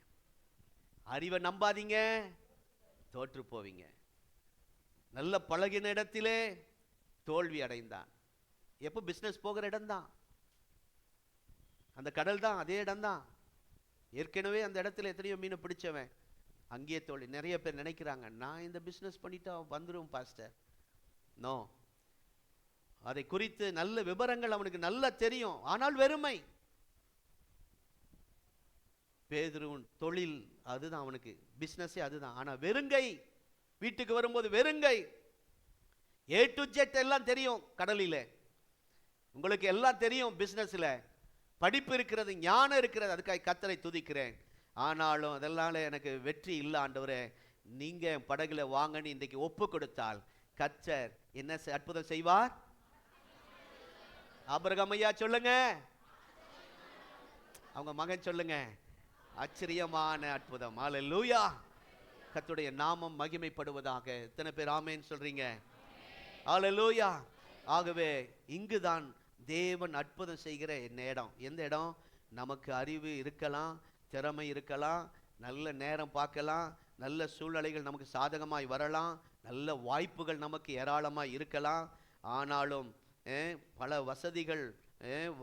அறிவை நம்பாதீங்க, தோற்று போவீங்க. நல்ல பழகின இடத்திலே தோல்வி அடைந்தான். எப்போ பிஸ்னஸ் போகிற இடம் தான் அந்த கடல் தான், அதே இடம் தான். ஏற்கனவே அந்த இடத்துல எத்தனையோ மீனை பிடிச்சவன், அங்கேயே தோல்வி. நிறைய பேர் நினைக்கிறாங்க நான் இந்த பிஸ்னஸ் பண்ணிட்டா வந்துடும் பாஸ்டர். நோ, அதை குறித்து நல்ல விவரங்கள் அவனுக்கு நல்லா தெரியும், ஆனால் வெறுமை. பேதுருவின் தொழில் அதுதான், அவனுக்கு பிஸ்னஸே அதுதான். ஆனால் வெறுங்கை, வீட்டுக்கு வரும்போது வெறுங்கை. A to Z எல்லாம் தெரியும் கடலில், உங்களுக்கு எல்லாம் தெரியும் பிஸ்னஸில், படிப்பு இருக்கிறது, ஞானம் இருக்கிறது, அதுக்காக கர்த்தரை துதிக்கிறேன். ஆனாலும் அதெல்லாம் எனக்கு வெற்றி இல்லை ஆண்டவரே, நீங்க படகுல வாங்கன்னு இன்றைக்கு ஒப்பு கொடுத்தால் கர்த்தர் என்ன அற்புதம் செய்வார்? ஆபிரகாம் ஐயா சொல்லுங்க, அவங்க மகன் சொல்லுங்க, ஆச்சரியமான அற்புதம். அல்லேலூயா. கர்த்தருடைய நாமம் மகிமைப்படுவதாக. எத்தனை பேர் ஆமென் சொல்றீங்க? அல்லேலூயா. ஆகவே இங்குதான் தேவன் அற்புதம் செய்கிற இடம். எந்த இடம்? நமக்கு அறிவு இருக்கலாம், திறமை இருக்கலாம், நல்ல நேரம் பார்க்கலாம், நல்ல சூழ்நிலைகள் நமக்கு சாதகமாய் வரலாம், நல்ல வாய்ப்புகள் நமக்கு ஏராளமாய் இருக்கலாம். ஆனாலும் பல வசதிகள்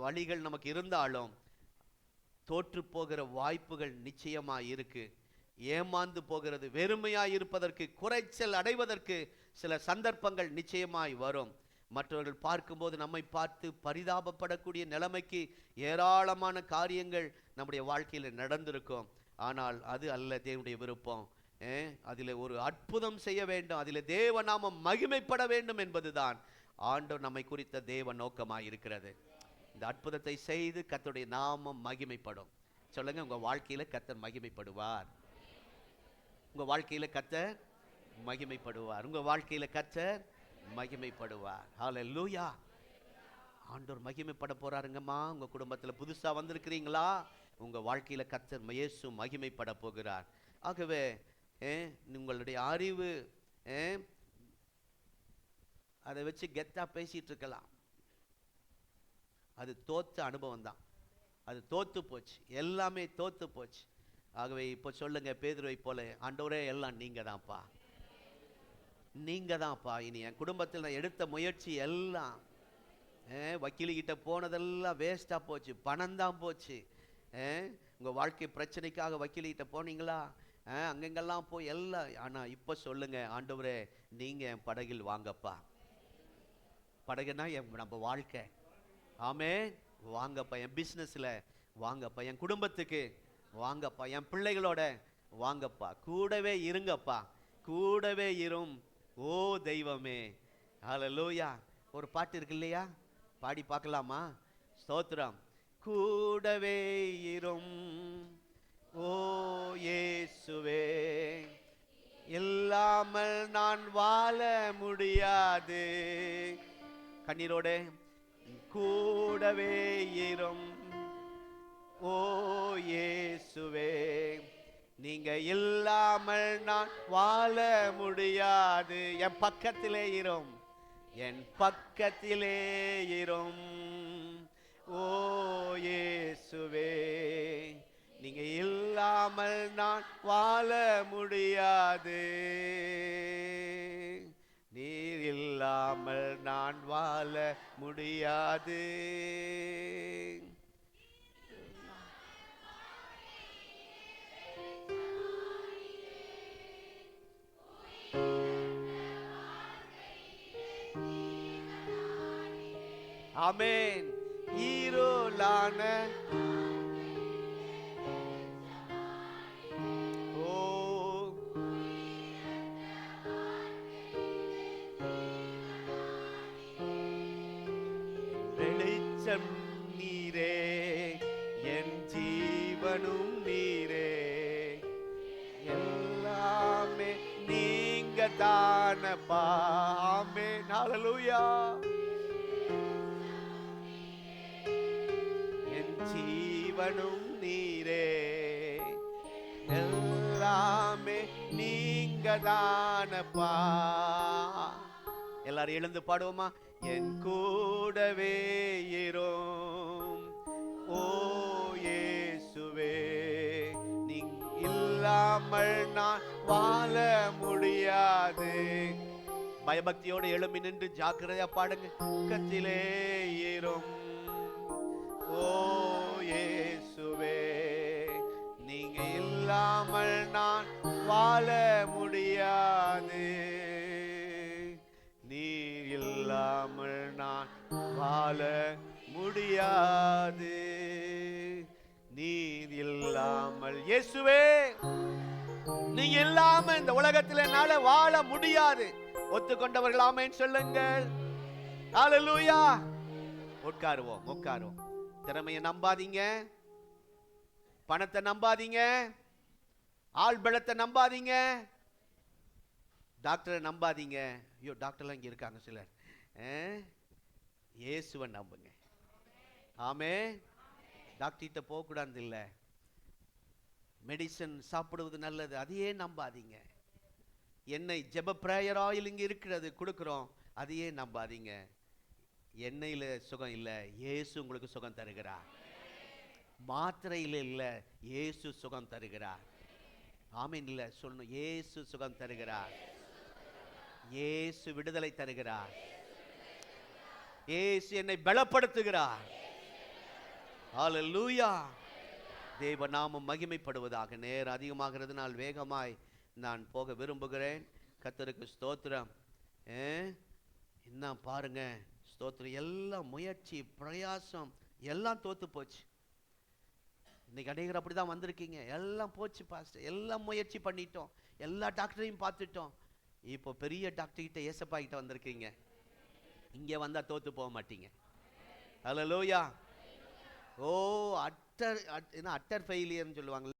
வழிகள் நமக்கு இருந்தாலும் தோற்று போகிற வாய்ப்புகள் நிச்சயமாக இருக்கு. ஏமாந்து போகிறது, வெறுமையாய் இருப்பதற்கு, குறைச்சல் அடைவதற்கு சில சந்தர்ப்பங்கள் நிச்சயமாய் வரும். மற்றவர்கள் பார்க்கும்போது நம்மை பார்த்து பரிதாபப்படக்கூடிய நிலைமைக்கு ஏராளமான காரியங்கள் நம்முடைய வாழ்க்கையில் நடந்திருக்கும். ஆனால் அது அல்ல தேவனுடைய விருப்பம். அதில் ஒரு அற்புதம் செய்ய வேண்டும், அதில் தேவ நாமம் மகிமைப்பட வேண்டும் என்பதுதான் ஆண்டவர் நம்மை குறித்த தேவ நோக்கமாக இருக்கிறது. இந்த அற்புதத்தை செய்து கர்த்தருடைய நாமம் மகிமைப்படும். சொல்லுங்க, உங்க வாழ்க்கையில கர்த்தர் மகிமைப்படுவார். உங்க வாழ்க்கையில கர்த்தர் மகிமைப்படுவார். உங்க வாழ்க்கையில கர்த்தர் மகிமைப்படுவார். ஹல்லேலூயா. ஆண்டவர் மகிமைப்பட போறாருங்கம்மா. உங்க குடும்பத்துல புதுசா வந்திருக்கிறீங்களா? உங்க வாழ்க்கையில கர்த்தர் இயேசு மகிமைப்பட போகிறார். ஆகவே உங்களுடைய அறிவு அதை வச்சு கெத்தா பேசிட்டு இருக்கலாம், அது தோத்த அனுபவம் தான். அது தோத்து போச்சு, எல்லாமே தோத்து போச்சு. ஆகவே இப்போ சொல்லுங்க, பேதுருவை போல, ஆண்டவரே எல்லாம் நீங்க தான்ப்பா, நீங்க தான்ப்பா. இனி என் குடும்பத்தில் நான் எடுத்த முயற்சி எல்லாம் வக்கீலுக்கிட்ட போனதெல்லாம் வேஸ்டா போச்சு, பணம் தான் போச்சு. உங்க வாழ்க்கை பிரச்சனைக்காக வக்கீலுக்கிட்ட போனீங்களா? அங்கெங்கெல்லாம் போய் எல்லாம். ஆனா இப்ப சொல்லுங்க, ஆண்டவரே நீங்க என் படகில் வாங்கப்பா. படகுனா நம்ம வாழ்க்கை. ஆமே, வாங்கப்பா. என் பிசினஸ்ல வாங்கப்பா, என் குடும்பத்துக்கு வாங்கப்பா, என் பிள்ளைகளோட வாங்கப்பா, கூடவே இருங்கப்பா, கூடவே இரும் ஓ தெய்வமே. ஹல்லேலூயா. ஒரு பாட்டு இருக்கு இல்லையா, பாடி பார்க்கலாமா? ஸ்தோத்திரம். கூடவே இரும் ஓ இயேசுவே, இல்லாமல் நான் வாழ முடியாது. கண்ணீரோட கூடவே இரும் ஓ இயேசுவே, நீங்க இல்லாமல் நான் வாழ முடியாது. என் பக்கத்திலே இரும், என் பக்கத்திலே இரும் ஓ இயேசுவே, நீங்க இல்லாமல் நான் வாழ முடியாது. நீர் இல்லாமல் நான் வாழ முடியாது. ஆமென். ஈரோலான வெளிச்சம் நீரே, என் ஜீவனும் நீரே, எல்லாமே நீங்க தானப்பா. ஆமென். ஹல்லேலூயா. என் ஜீவனும் நீரே, எல்லாமே நீங்க தானப்பா. எல்லாரும் எழுந்து பாடுவோமா? என் கூடவே இரும் ஓ இயேசுவே, நீ இல்லாமல் நான் வாழ முடியாது. பயபக்தியோடு எழும்பி நின்று ஜாக்கிரதையா பாடுங்க. கத்திலே இரும் ஓ இயேசுவே, நீங்க இல்லாமல் நான் வாழ முடியாது. நீர் இல்லாமல் நான் வாழ முடியாது. நீர் இல்லாமல் இயேசுவே, நீங்க இல்லாம இந்த உலகத்தில் என்னால வாழ முடியாது. ஒத்துக்கொண்டவர்கள் ஆமென் சொல்லுங்கள். ஹல்லேலூயா. உட்காருவோம், உட்காருவோம். திறமையை நம்பாதீங்க, பணத்தை நம்பாதீங்க, ஆள் பலத்தை நம்பாதீங்க, டாக்டரை நம்பாதீங்க. ஐயோ, டாக்டர்லாம் இங்கே இருக்காங்க சிலர். இயேசுவை நம்புங்க. ஆமே. டாக்டர்கிட்ட போகக்கூடாது இல்லை, மெடிசன் சாப்பிடுவது நல்லது, அதையே நம்பாதீங்க. எண்ணெய் ஜெப பிரேயர் ஆயில் இங்கே இருக்கிறது, கொடுக்குறோம், அதையே நம்பாதீங்க. எண்ணெயில் சுகம் இல்லை, இயேசு உங்களுக்கு சுகம் தருகிறார். மாத்திரையில் இல்லை, இயேசு சுகம் தருகிறார். ஆமீன். இல்லை சொல்லணும், இயேசு சுகம் தருகிறார், இயேசு விடுதலை தருகிறார், இயேசு என்னை பலப்படுத்துகிறார். ஹல்லேலூயா. தேவ நாமம் மகிமைப்படுவதாக. நேரம் அதிகமாகிறதுனால் வேகமாய் நான் போக விரும்புகிறேன். கர்த்தருக்கு ஸ்தோத்திரம். என்ன பாருங்க, ஸ்தோத்திரம். எல்லாம் முயற்சி பிரயாசம் எல்லாம் தோத்து போச்சு. இன்னைக்கு அநேகர் அப்படிதான் வந்திருக்கீங்க. எல்லாம் போச்சு பாஸ்டர், எல்லாம் முயற்சி பண்ணிட்டோம், எல்லா டாக்டரையும் பார்த்துட்டோம். இப்போ பெரிய டாக்டர் கிட்ட, ஏசப்பா கிட்ட வந்திருக்கீங்க. இங்க வந்தா தோத்து போக மாட்டீங்க. ஹல்லேலூயா. ஓ அட்டர் ஃபெயிலியர்னு சொல்லுவாங்க.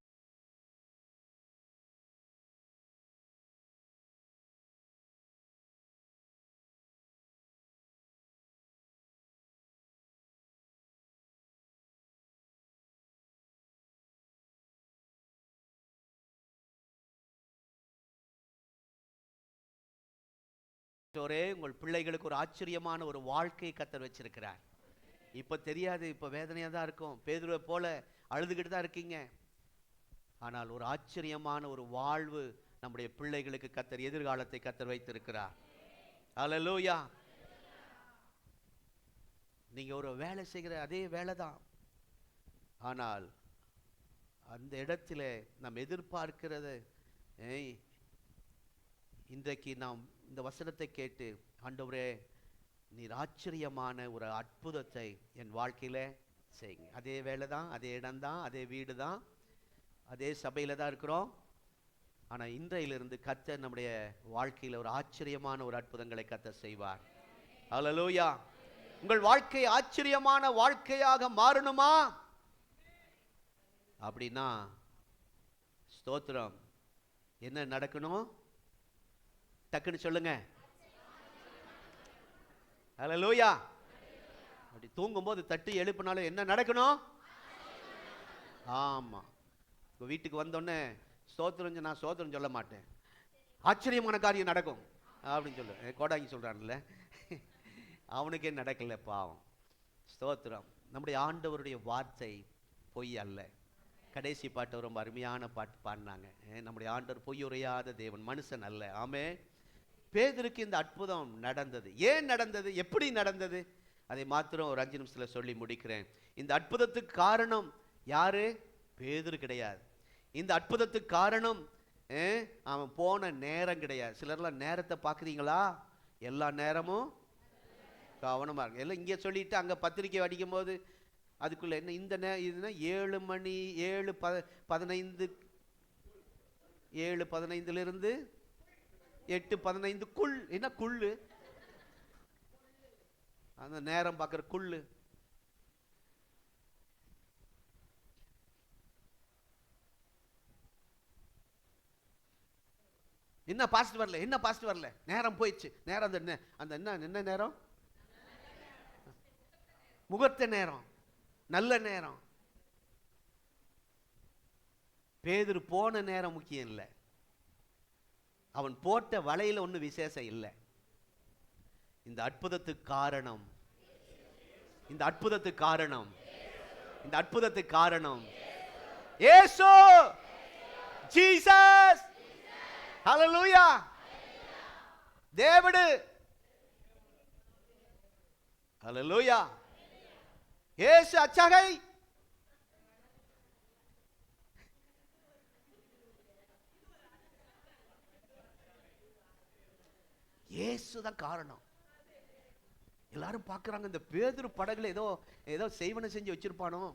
உங்கள் பிள்ளைகளுக்கு ஒரு ஆச்சரியமான ஒரு வாழ்க்கை கர்த்தர் வச்சிருக்கிறார். இப்ப தெரியாது, இப்ப வேதனையா தான் இருக்கும், பேதுருவை போல அழுதுகிட்டு தான் இருக்கீங்க. ஆனால் ஒரு ஆச்சரியமான ஒரு வாழ்வு நம்முடைய பிள்ளைகளுக்கு கர்த்தர் எதிர்காலத்தை கர்த்தர் வைத்திருக்கிறார். அல்லேலூயா. நீங்க ஒரு வேலை செய்கிற அதே வேலை தான், ஆனால் அந்த இடத்துல நாம் எதிர்பார்க்கிறது, இன்றைக்கு நாம் இந்த வசனத்தை கேட்டு, ஆண்டவரே நீர் ஆச்சரியமான ஒரு அற்புதத்தை என் வாழ்க்கையில செய்யுங்க. அதே வேலை தான், அதே இடம் தான், அதே வீடு தான், அதே சபையில தான் இருக்கிறோம். ஆனால் இன்றையிலிருந்து கர்த்தர் நம்முடைய வாழ்க்கையில் ஒரு ஆச்சரியமான ஒரு அற்புதங்களை கர்த்தர் செய்வார். அல்லேலூயா. உங்கள் வாழ்க்கை ஆச்சரியமான வாழ்க்கையாக மாறணுமா? அப்படின்னா ஸ்தோத்திரம், என்ன நடக்கணும்? டக்குன்னு சொல்லுங்க. அல்லேலூயா. அப்படி தூங்கும்போது தட்டி எழுப்பினாலும் என்ன நடக்கணும்? ஆமா. வீட்டுக்கு வந்தோடனே ஸ்தோத்திரம், நான் ஸ்தோத்திரம் சொல்ல மாட்டேன், ஆச்சரியமான காரியம் நடக்கும் அப்படின்னு சொல்லு. கோடாங்கி சொல்றான்ல, அவனுக்கே நடக்கல பாவம். ஸ்தோத்திரம். நம்முடைய ஆண்டவருடைய வார்த்தை பொய் அல்ல. கடைசி பாட்டு ரொம்ப அருமையான பாட்டு பாடினாங்க. நம்முடைய ஆண்டவர் பொய் உரையாத தேவன், மனுஷன் அல்ல. ஆமே. பேதுருக்கு இந்த அற்புதம் நடந்தது. ஏன் நடந்தது? எப்படி நடந்தது? அதை மாத்திரம் ஒரு 5 நிமிஷத்துல சொல்லி முடிக்கிறேன். இந்த அற்புதத்துக்கு காரணம் யாரு? பேதுரு கிடையாது. இந்த அற்புதத்துக்கு காரணம் அவன் போன நேரம் கிடையாது. சிலர்லாம் நேரத்தை பார்க்குறீங்களா? எல்லா நேரமும் கவனமா இருக்கு. எல்லாம் இங்கே சொல்லிட்டு அங்கே பத்திரிக்கை அடிக்கும் போது அதுக்குள்ள என்ன இந்த இதுனா 7 மணி 7:15 7:15 8:15 என்ன குள்ளு, அந்த நேரம் பார்க்குற குள்ளு. என்ன பாஸ்ட் வரல, என்ன பாஸ்ட் வரல, நேரம் போயிடுச்சு. நேரம் அந்த என்ன நேரம்? முகூர்த்த நேரம், நல்ல நேரம். பேதுரு போன நேரம் முக்கியம் இல்லை, அவன் போட்ட வலையில ஒன்றும் விசேஷம் இல்லை. இந்த அற்புதத்துக்கு காரணம், இந்த அற்புதத்துக்கு காரணம், இந்த அற்புதத்துக்கு காரணம் இயேசு, ஜீசஸ். ஹல்லேலூயா. தேவடு. ஹல்லேலூயா. இயேசு அச்சகை. இயேசு தான் காரணம். எல்லாரும் பார்க்குறாங்க, இந்த பேதுரு படகுல ஏதோ செய்வனை செஞ்சு வச்சிருப்பானோ.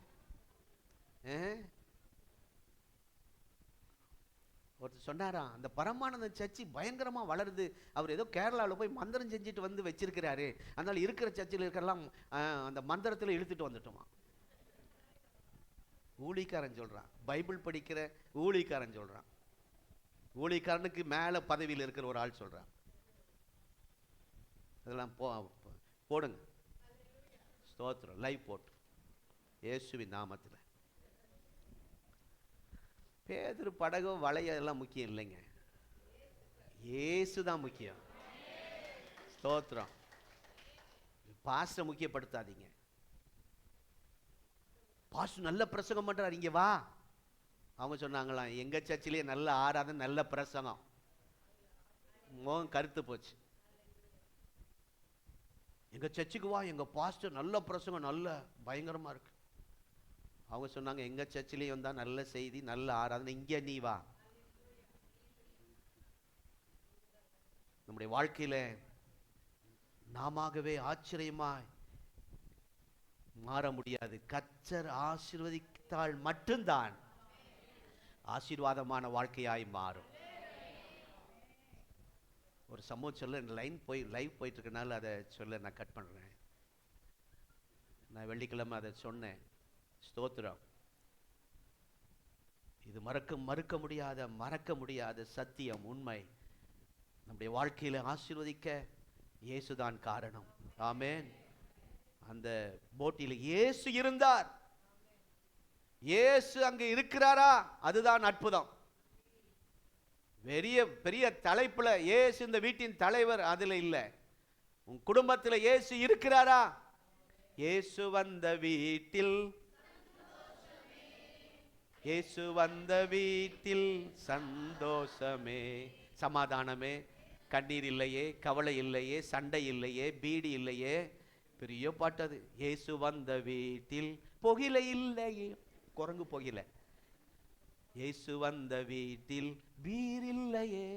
ஒருத்தர் சொன்னாரா, அந்த பரமானந்த சர்ச்சி பயங்கரமா வளருது, அவர் ஏதோ கேரளாவில் போய் மந்திரம் செஞ்சுட்டு வந்து வச்சிருக்கிறாரு, அதனால இருக்கிற சர்ச்சில் இருக்கலாம் அந்த மந்திரத்தில் இழுத்துட்டு வந்துட்டோமா. ஊழிக்காரன் சொல்றான், பைபிள் படிக்கிற ஊழிக்காரன் சொல்றான், ஊழிக்காரனுக்கு மேல பதவியில் இருக்கிற ஒரு ஆள் சொல்றான். அதெல்லாம் போடுங்க. ஸ்தோத்திரம். லைவ் போட்டு இயேசுவின் நாமத்தில். பேதுரு படகு வளைய எல்லாம் முக்கியம் இல்லைங்க, இயேசு தான் முக்கியம். ஸ்தோத்திரம். பாஸ்டர் முக்கியப்படுத்தாதீங்க. பாஸ்டர் நல்ல பிரசங்கம் பண்றாரு, இங்க வா. அவங்க சொன்னாங்களாம், எங்க சர்ச்சிலேயே நல்ல ஆராதனை, நல்ல பிரசங்கம். மோகம் கருத்து போச்சு. எங்க சர்ச்சுக்கு வா, எங்க பாஸ்டர் நல்ல பிரசங்கம், நல்ல பயங்கரமா இருக்கு. அவங்க சொன்னாங்க, எங்க சர்ச்சிலேயும் தான் நல்ல செய்தி, நல்ல ஆராதனை, இங்க நீ வா. நம்முடைய வாழ்க்கையில நாமவே ஆச்சரியமாய் மாற முடியாது. கர்த்தர் ஆசீர்வதித்தால் மட்டும்தான் ஆசீர்வாதமான வாழ்க்கையாய் மாறும். ஒரு சம்பவம் சொல்ல, லைவ் போயிட்டு இருக்கனால அதை சொல்ல நான் கட் பண்றேன். நான் வெள்ளிக்கிழமை அதை சொன்னேன். ஸ்தோத்திரம். இது மறக்க முடியாத சத்தியம், உண்மை. நம்முடைய வாழ்க்கையில ஆசீர்வதிக்க இயேசுதான் காரணம். ஆமென். அந்த போட்டில் இயேசு இருந்தார். இயேசு அங்க இருக்கிறாரா, அதுதான் அற்புதம். பெரிய தலைப்புல இயேசு இந்த வீட்டின் தலைவர், அதுல இல்ல. உன் குடும்பத்துல இயேசு இருக்கிறாரா? இயேசு வந்த வீட்டில் இயேசு வந்த வீட்டில் சந்தோஷமே, சமாதானமே, கண்ணீர் இல்லையே, கவலை இல்லையே, சண்டை இல்லையே, பீடி இல்லையே. பெரிய பாட்டு அது. இயேசு வந்த வீட்டில் புகையிலை இல்லையே, குரங்கு புகையிலை. இயேசு வந்த வீட்டில் பீர் இல்லையே.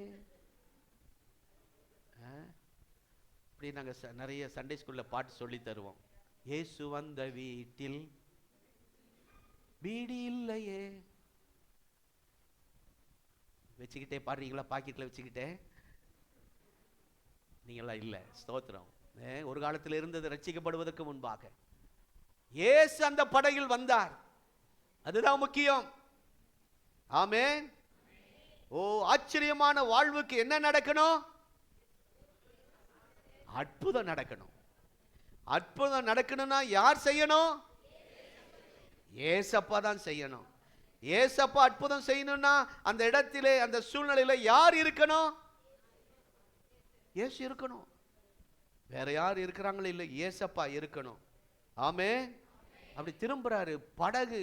இப்படி நாங்கள் நிறைய சண்டே ஸ்கூல்ல பாட்டு சொல்லி தருவோம். இயேசு வந்த வீட்டில் பீடி இல்லையே. வச்சுக்கிட்டே பாடுறீங்களா? பாக்கெட்ல வச்சுக்கிட்டே? நீங்களாம் இல்லை. ஸ்தோத்திரம். ஒரு காலத்தில் இருந்தது ரட்சிக்கப்படுவதற்கு முன்பாக. இயேசு அந்த படகில் வந்தார், அதுதான் முக்கியம். ஆமென். ஓ, ஆச்சரியமான வாழ்வுக்கு என்ன நடக்கணும்? அற்புதம் நடக்கணும். அற்புதம் நடக்கணும்னா யார் செய்யணும்? ஏசப்பா தான் செய்யணும். ஏசப்பா அற்புதம் செய்யணும்னா அந்த இடத்திலே, அந்த சூழ்நிலையில யார் இருக்கணும்? இயேசு இருக்கணும். வேற யார் இருக்கிறாங்களோ இல்லை, ஏசப்பா இருக்கணும். ஆமென். அப்படி திரும்புறாரு. படகு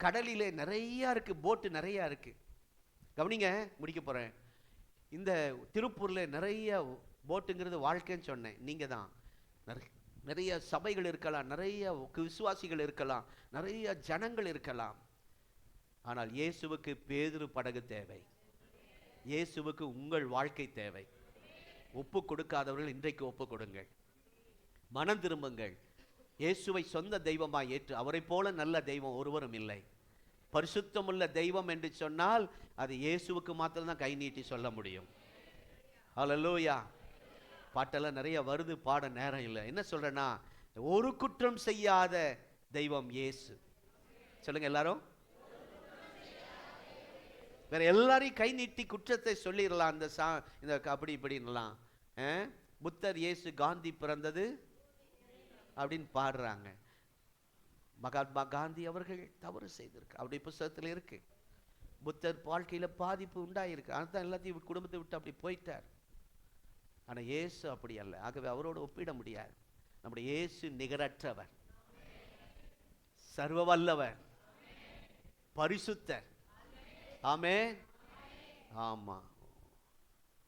கடலிலே நிறைய இருக்கு, போட்டு நிறைய இருக்கு. கவனிங்க, முடிக்க போறேன். இந்த திருப்பூர்ல நிறைய போட்டுங்கிறது வாழ்க்கைன்னு சொன்னேன். நீங்க தான். நிறைய சபைகள் இருக்கலாம், நிறைய விசுவாசிகள் இருக்கலாம், நிறைய ஜனங்கள் இருக்கலாம். ஆனால் இயேசுவுக்கு பேதுரு படகு தேவை. இயேசுவுக்கு உங்கள் வாழ்க்கை தேவை. ஒப்பு கொடுக்காதவர்கள் இன்றைக்கு ஒப்பு கொடுங்கள். மனம் திரும்புங்கள். இயேசுவை சொந்த தெய்வமாய் ஏற்று. அவரை போல நல்ல தெய்வம் ஒருவரும் இல்லை. பரிசுத்தமுள்ள தெய்வம் என்று சொன்னால் அது இயேசுவுக்கு மாத்திரம்தான் கை நீட்டி சொல்ல முடியும். ஹல்லேலூயா. பாட்டெல்லாம் நிறைய வருது, பாட நேரம் இல்லை. என்ன சொல்றேன்னா, ஒரு குற்றம் செய்யாத தெய்வம் இயேசு. சொல்லுங்க எல்லாரும். வேற எல்லாரையும் கை நீட்டி குற்றத்தை சொல்லிடலாம். இந்த அப்படி இப்படின்லாம். புத்தர், இயேசு, காந்தி பிறந்தது அப்படின்னு பாடுறாங்க. மகாத்மா காந்தி அவர்கள் தவறு செய்திருக்கு, அப்படி புத்தகத்தில் இருக்கு. புத்தர் வாழ்க்கையில பாதிப்பு உண்டாயிருக்கு, அதுதான் எல்லாத்தையும் குடும்பத்தை விட்டு அப்படி போயிட்டார். ஆனா இயேசு அப்படி அல்ல. ஆகவே அவரோடு ஒப்பிட முடியாது. நம்முடைய இயேசு நிகரற்றவர், சர்வ வல்லவர், பரிசுத்தர். ஆமென். ஆமா.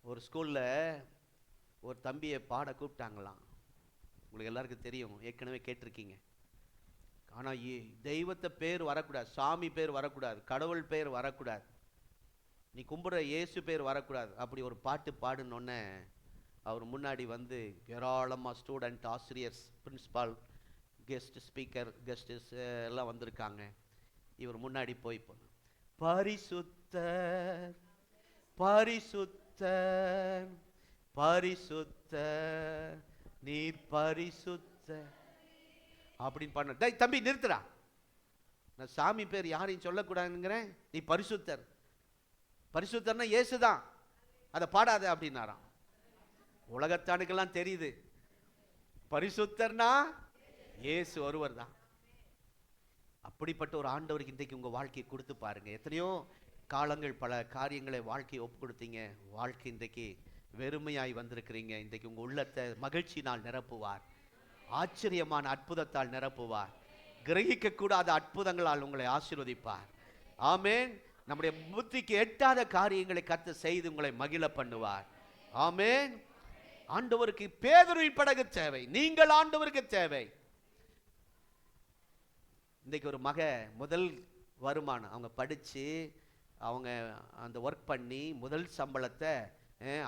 ஒரு ஸ்கூல்ல ஒரு தம்பியை பாட கூப்பிட்டாங்களாம். உங்களுக்கு எல்லாருக்கும் தெரியும், ஏற்கனவே கேட்டிருக்கீங்க. ஆனா தெய்வத்தை பேர் வரக்கூடாது, சாமி பேர் வரக்கூடாது, கடவுள் பேர் வரக்கூடாது, நீ கும்பிடுற இயேசு பேர் வரக்கூடாது. அப்படி ஒரு பாட்டு பாடுனோடனே அவர் முன்னாடி வந்து ஏராளமா ஸ்டூடெண்ட், ஆசிரியர்ஸ், பிரின்சிபால், கெஸ்ட் ஸ்பீக்கர், கெஸ்டஸ் எல்லாம் வந்திருக்காங்க. இவர் முன்னாடி போய் பரிசுத்தர் பரிசுத்தர் பரிசுத்தர் நீர் பரிசுத்தர் அப்படின்னு பண்ண. தம்பி நிறுத்துறா, நான் சாமி பேர் யாரையும் சொல்லக்கூடாதுங்கிறேன், நீ பரிசுத்தர். பரிசுத்தர்னா இயேசுதான், அதை பாடாத அப்படின்னாராம். உலகத்தானுக்கெல்லாம் தெரியுது பரிசுத்தர்னா இயேசு ஒருவர் தான். அப்படிப்பட்ட ஒரு ஆண்டவருக்கு இன்றைக்கு உங்க வாழ்க்கையை கொடுத்து பாருங்க. எத்தனையோ காலங்கள் பல காரியங்களை வாழ்க்கையை ஒப்பு கொடுத்தீங்க. வாழ்க்கை இன்றைக்கு வெறுமையாய் வந்திருக்கிறீங்க. இன்றைக்கு உங்க உள்ளத்தை மகிழ்ச்சியினால் நிரப்புவார், ஆச்சரியமான அற்புதத்தால் நிரப்புவார், கிரகிக்க கூடாத அற்புதங்களால் உங்களை ஆசீர்வதிப்பார். ஆமென். நம்முடைய புத்திக்கு எட்டாத காரியங்களை கர்த்தர் செய்து உங்களை மகிழ பண்ணுவார். ஆமென். ஆண்டவருக்கு பேதுருவின் படகு தேவை, நீங்கள் ஆண்டவருக்கு தேவை. இன்றைக்கு ஒரு முதல் வருமானம், அவங்க படித்து அவங்க அந்த ஒர்க் பண்ணி முதல் சம்பளத்தை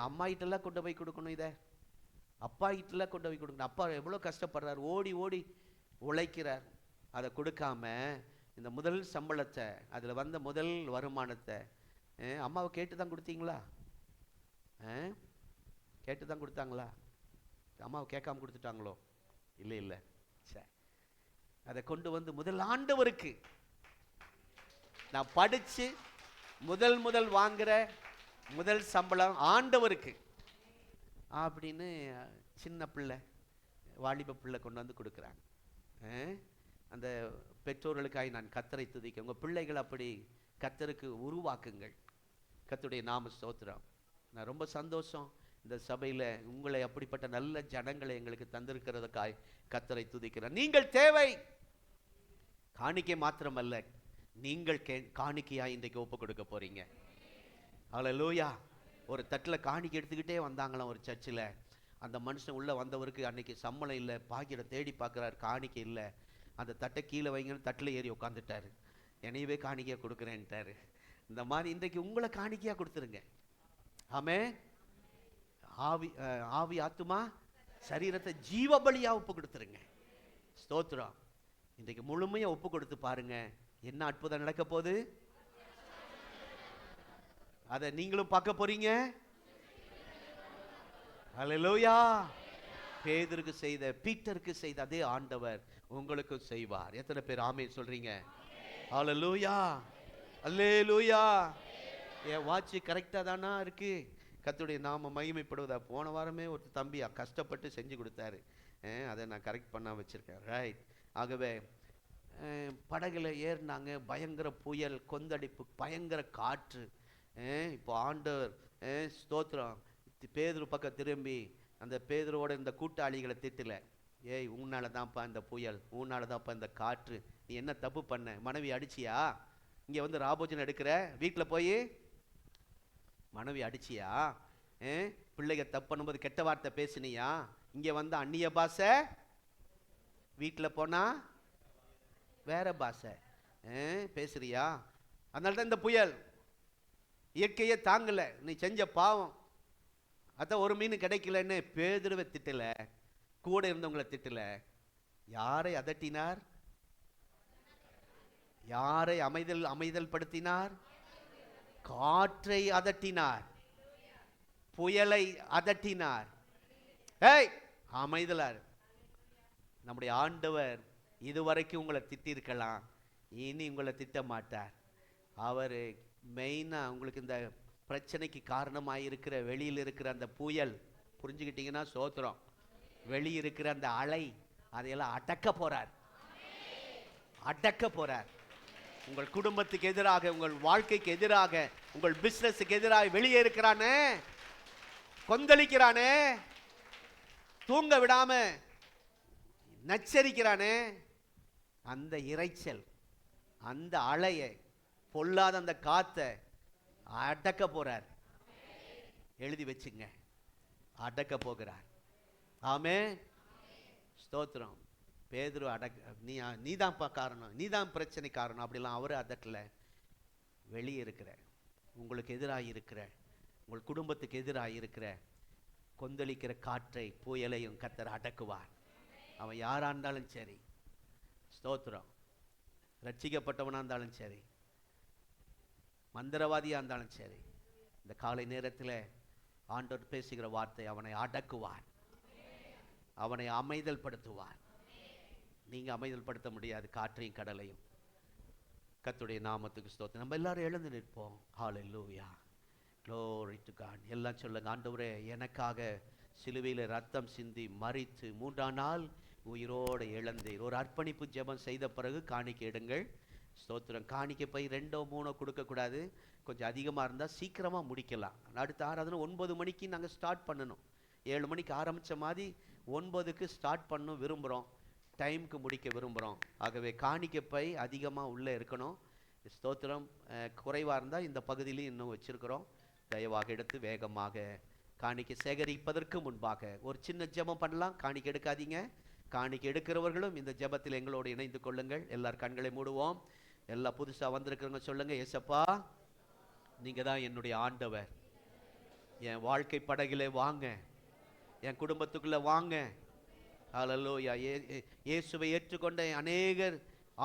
அம்மா கிட்டலாம் கொண்டு போய் கொடுக்கணும், இதை அப்பா கிட்டலாம் கொண்டு போய் கொடுக்கணும். அப்பா எவ்வளோ கஷ்டப்படுறார், ஓடி ஓடி உழைக்கிறார். அதை கொடுக்காம இந்த முதல் சம்பளத்தை, அதில் வந்த முதல் வருமானத்தை அம்மாவை கேட்டு தான் கொடுத்தீங்களா? கேட்டு தான் கொடுத்தாங்களா? அம்மாவை கேட்காம கொடுத்துட்டாங்களோ? இல்லை இல்லை. சரி, அதை கொண்டு வந்து முதல் ஆண்டவருக்கு நான் படிச்சு முதல் வாங்குற முதல் சம்பளம் ஆண்டவருக்கு அப்படின்னு சின்ன பிள்ளை, வாலிப பிள்ளை கொண்டு வந்து கொடுக்குறாங்க. அந்த பெற்றோர்களுக்காக நான் கர்த்தரை துதிக்க, உங்கள் பிள்ளைகள் அப்படி கர்த்தருக்கு உருவாக்குங்கள். கர்த்தருடைய நாம ஸ்தோத்திரம். நான் ரொம்ப சந்தோஷம் இந்த சபையில் உங்களை அப்படிப்பட்ட நல்ல ஜனங்களை எங்களுக்கு தந்திருக்கிறதுக்காய் கர்த்தரை துதிக்கிறேன். நீங்கள் தேவை, காணிக்கை மாத்திரமல்ல, நீங்கள் காணிக்கையா இன்றைக்கு ஒப்பு கொடுக்க போறீங்க. ஹல்லேலூயா. ஒரு தட்டில் காணிக்கை எடுத்துக்கிட்டே வந்தாங்களாம் ஒரு சர்ச்சில். அந்த மனுஷன் உள்ளே வந்தவருக்கு அன்னைக்கு சம்பளம் இல்லை, பாக்கியத்தை தேடி பார்க்குறாரு, காணிக்கை இல்லை. அந்த தட்டை கீழே வைங்கன்னு தட்டில் ஏறி உட்காந்துட்டாரு. என்னையவே காணிக்கையாக கொடுக்குறேன்ட்டாரு. இந்த மாதிரி இன்றைக்கு உங்களை காணிக்கையாக கொடுத்துருங்க. ஆமே. ஆவி ஆத்துமா சரீரத்தை ஜீவ பலியாக ஒப்பு கொடுத்துருங்க. ஸ்தோத்திரம். இன்றைக்கு முழுமையாக ஒப்பு கொடுத்து பாருங்க, என்ன அற்புதம் நடக்க போகுது. அதை நீங்களும் பார்க்க போறீங்க. ஹல்லேலூயா. பேதுருக்கு செய்த, பீட்டருக்கு செய்த அதே ஆண்டவர் உங்களுக்கும் செய்வார். எத்தனை பேர் ஆமென் சொல்றீங்க? ஹல்லேலூயா, அல்லேலூயா. என் வாட்ச் கரெக்டாக தானா இருக்கு? கர்த்தருடைய நாம மகிமைப்படுவதா. போன வாரமே ஒரு தம்பி கஷ்டப்பட்டு செஞ்சு கொடுத்தாரு, அதை நான் கரெக்ட் பண்ண வச்சிருக்கேன். ரைட். ஆகவே படகுல ஏறினாங்க. பயங்கர புயல், கொந்தளிப்பு, பயங்கர காற்று. இப்போ ஆண்டவர் ஸ்தோத்திரம். பேதுரு பக்கம் திரும்பி அந்த பேதுருவோட இந்த கூட்டாளிகளை திட்டல. ஏய், உன்னால தான்ப்பா இந்த புயல், உன்னால தான்ப்பா இந்த காற்று, நீ என்ன தப்பு பண்ண? மனைவி அடிச்சியா? இங்கே வந்து ராபோஜன் எடுக்கிற, வீட்டில் போய் மனைவி அடிச்சியா? பிள்ளைங்க தப்பு பண்ணும்போது கெட்ட வார்த்தை பேசினியா? இங்கே வந்து அந்நிய பாஷை, வீட்டில் போனா வேற பாஷை பேசுறியா? அதனால தான் இந்த புயல். இயற்கையே தாங்கல, நீ செஞ்ச பாவம். அதான் ஒரு மீன் கிடைக்கலன்னு பேதுருவை திட்டல, கூட இருந்தவங்களை திட்டல. யாரை அதட்டினார்? யாரை அமைதல் படுத்தினார்? காற்றை அதட்டினார், புயலை அதட்டினார். அமைதலார். நம்முடைய ஆண்டவர் இதுவரைக்கும் உங்களை திட்டிருக்கலாம், இனி உங்களை திட்ட மாட்டார். அவர் மெயினா உங்களுக்கு இந்த பிரச்சனைக்கு காரணமாயிருக்கிற வெளியில் இருக்கிற அந்த புயல், புரிஞ்சுக்கிட்டீங்கன்னா சோத்திரம், வெளியிருக்கிற அந்த அலை, அதையெல்லாம் அடக்க போறார். அடக்க போறார். உங்கள் குடும்பத்துக்கு எதிராக, உங்கள் வாழ்க்கைக்கு எதிராக, உங்கள் பிசினஸுக்கு எதிராக வெளியே இருக்கிறானே, கொந்தளிக்கிறானே, தூங்க விடாம நச்சரிக்கிறானே, அந்த இரைச்சல், அந்த அலையை, பொல்லாத அந்த காத்தை அடக்க போறார். எழுதி வச்சுங்க, அடக்க போகிறார். ஆமே. ஸ்தோத்திரம். பேதுரு நீதான் காரணம், நீதான் பிரச்சனை காரணம் அப்படிலாம் அவரு அதட்டல. வெளியே இருக்கிற, உங்களுக்கு எதிராக இருக்கிற, உங்கள் குடும்பத்துக்கு எதிராக இருக்கிற கொந்தளிக்கிற காற்றை, புயலையும் கர்த்தர் அடக்குவார். அவன் யாரா இருந்தாலும் சரி. ஸ்தோத்திரம். ரட்சிக்கப்பட்டவனா இருந்தாலும் சரி, மந்திரவாதியா இருந்தாலும் சரி, இந்த காலை நேரத்தில் ஆண்டவர் பேசுகிற வார்த்தை அவனை அடக்குவார், அவனை அமைதல் படுத்துவார். நீங்க அமைதல் படுத்த முடியாது காற்றையும் கடலையும். கர்த்தருடைய நாமத்துக்கு ஸ்தோத்திரம். நம்ம எல்லாரும் எழுந்து நிற்போம். ஹல்லேலூயா, glory to God. எல்லாம் சொல்லுங்க, ஆண்டவரே எனக்காக சிலுவையில் ரத்தம் சிந்தி மரித்து 3ஆம் நாள் உயிரோடு எழுந்தீர். ஒரு அர்ப்பணிப்பு ஜெபம் செய்த பிறகு காணிக்கை எடுங்கள். ஸ்தோத்திரம். காணிக்கை போய் 2 3 கொடுக்கக்கூடாது, கொஞ்சம் அதிகமாக இருந்தால் சீக்கிரமாக முடிக்கலாம். அடுத்த ஆராதனை 9 மணிக்கு நாங்கள் ஸ்டார்ட் பண்ணணும். 7 மணிக்கு ஆரம்பித்த மாதிரி 9க்கு ஸ்டார்ட் பண்ண விரும்புகிறோம், டைமுக்கு முடிக்க விரும்புகிறோம். ஆகவே காணிக்கை பை அதிகமாக உள்ளே இருக்கணும். ஸ்தோத்திரம். குறைவாக இருந்தால் இந்த பகுதியிலையும் இன்னும் வச்சுருக்கிறோம். தயவாக எடுத்து வேகமாக காணிக்கை சேகரிப்பதற்கு முன்பாக ஒரு சின்ன ஜெபம் பண்ணலாம். காணிக்கை எடுக்காதீங்க. காணிக்கை எடுக்கிறவர்களும் இந்த ஜெபத்தில் எங்களோடு இணைந்து கொள்ளுங்கள். எல்லார் கண்களை மூடுவோம். எல்லா புதுசாக வந்திருக்கிறவங்க சொல்லுங்க, ஏசப்பா நீங்கள் தான் என்னுடைய ஆண்டவர். என் வாழ்க்கை படகிலே வாங்க, என் குடும்பத்துக்குள்ளே வாங்க. ஹல்லேலூயா. இயேசுவை ஏற்றுக்கொண்ட அநேகர்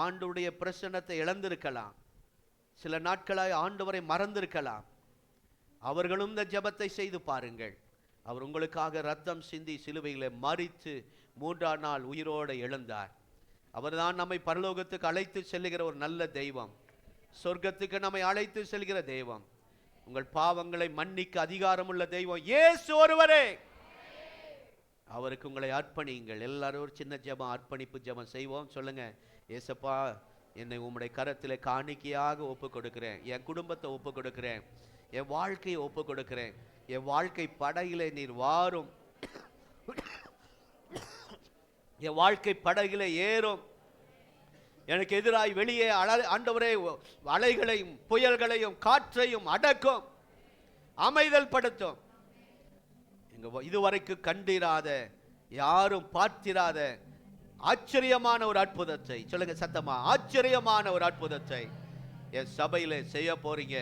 ஆண்டவருடைய பிரசன்னத்தை இழந்திருக்கலாம், சில நாட்களாய் ஆண்டவரை மறந்திருக்கலாம். அவர்களும் இந்த ஜெபத்தை செய்து பாருங்கள். அவர் உங்களுக்காக ரத்தம் சிந்தி சிலுவையிலே மரித்து 3ஆம் நாள் உயிரோடு எழுந்தார். அவர்தான் நம்மை பரலோகத்துக்கு அழைத்து செல்லுகிற ஒரு நல்ல தெய்வம், சொர்க்கத்துக்கு நம்மை அழைத்து செல்கிற தெய்வம், உங்கள் பாவங்களை மன்னிக்க அதிகாரமுள்ள தெய்வம் இயேசு ஒருவரே. அவருக்கு உங்களை அர்ப்பணியுங்கள். எல்லாரும் ஒரு சின்ன ஜெபம், அர்ப்பணிப்பு ஜெபம் செய்வோம். சொல்லுங்க, ஏசப்பா என்னை உம்முடைய கரத்தில் காணிக்கையாக ஒப்பு கொடுக்கிறேன், என் குடும்பத்தை ஒப்பு கொடுக்கிறேன், என் வாழ்க்கையை ஒப்பு கொடுக்கிறேன். என் வாழ்க்கை படகிலே நீர் வாரும், என் வாழ்க்கை படகிலே ஏறும். எனக்கு எதிராய் வெளியே ஆண்டவரே அலைகளையும் புயல்களையும் காற்றையும் அடக்கும், அமைதல் படுத்தும். இதுவரைக்கும் கண்டிராத, யாரும் பார்த்திராத ஆச்சரியமான ஒரு அற்புதத்தை, சொல்லுங்க சத்தமா, ஆச்சரியமான ஒரு அற்புதத்தை என் சபையில செய்ய போறீங்க,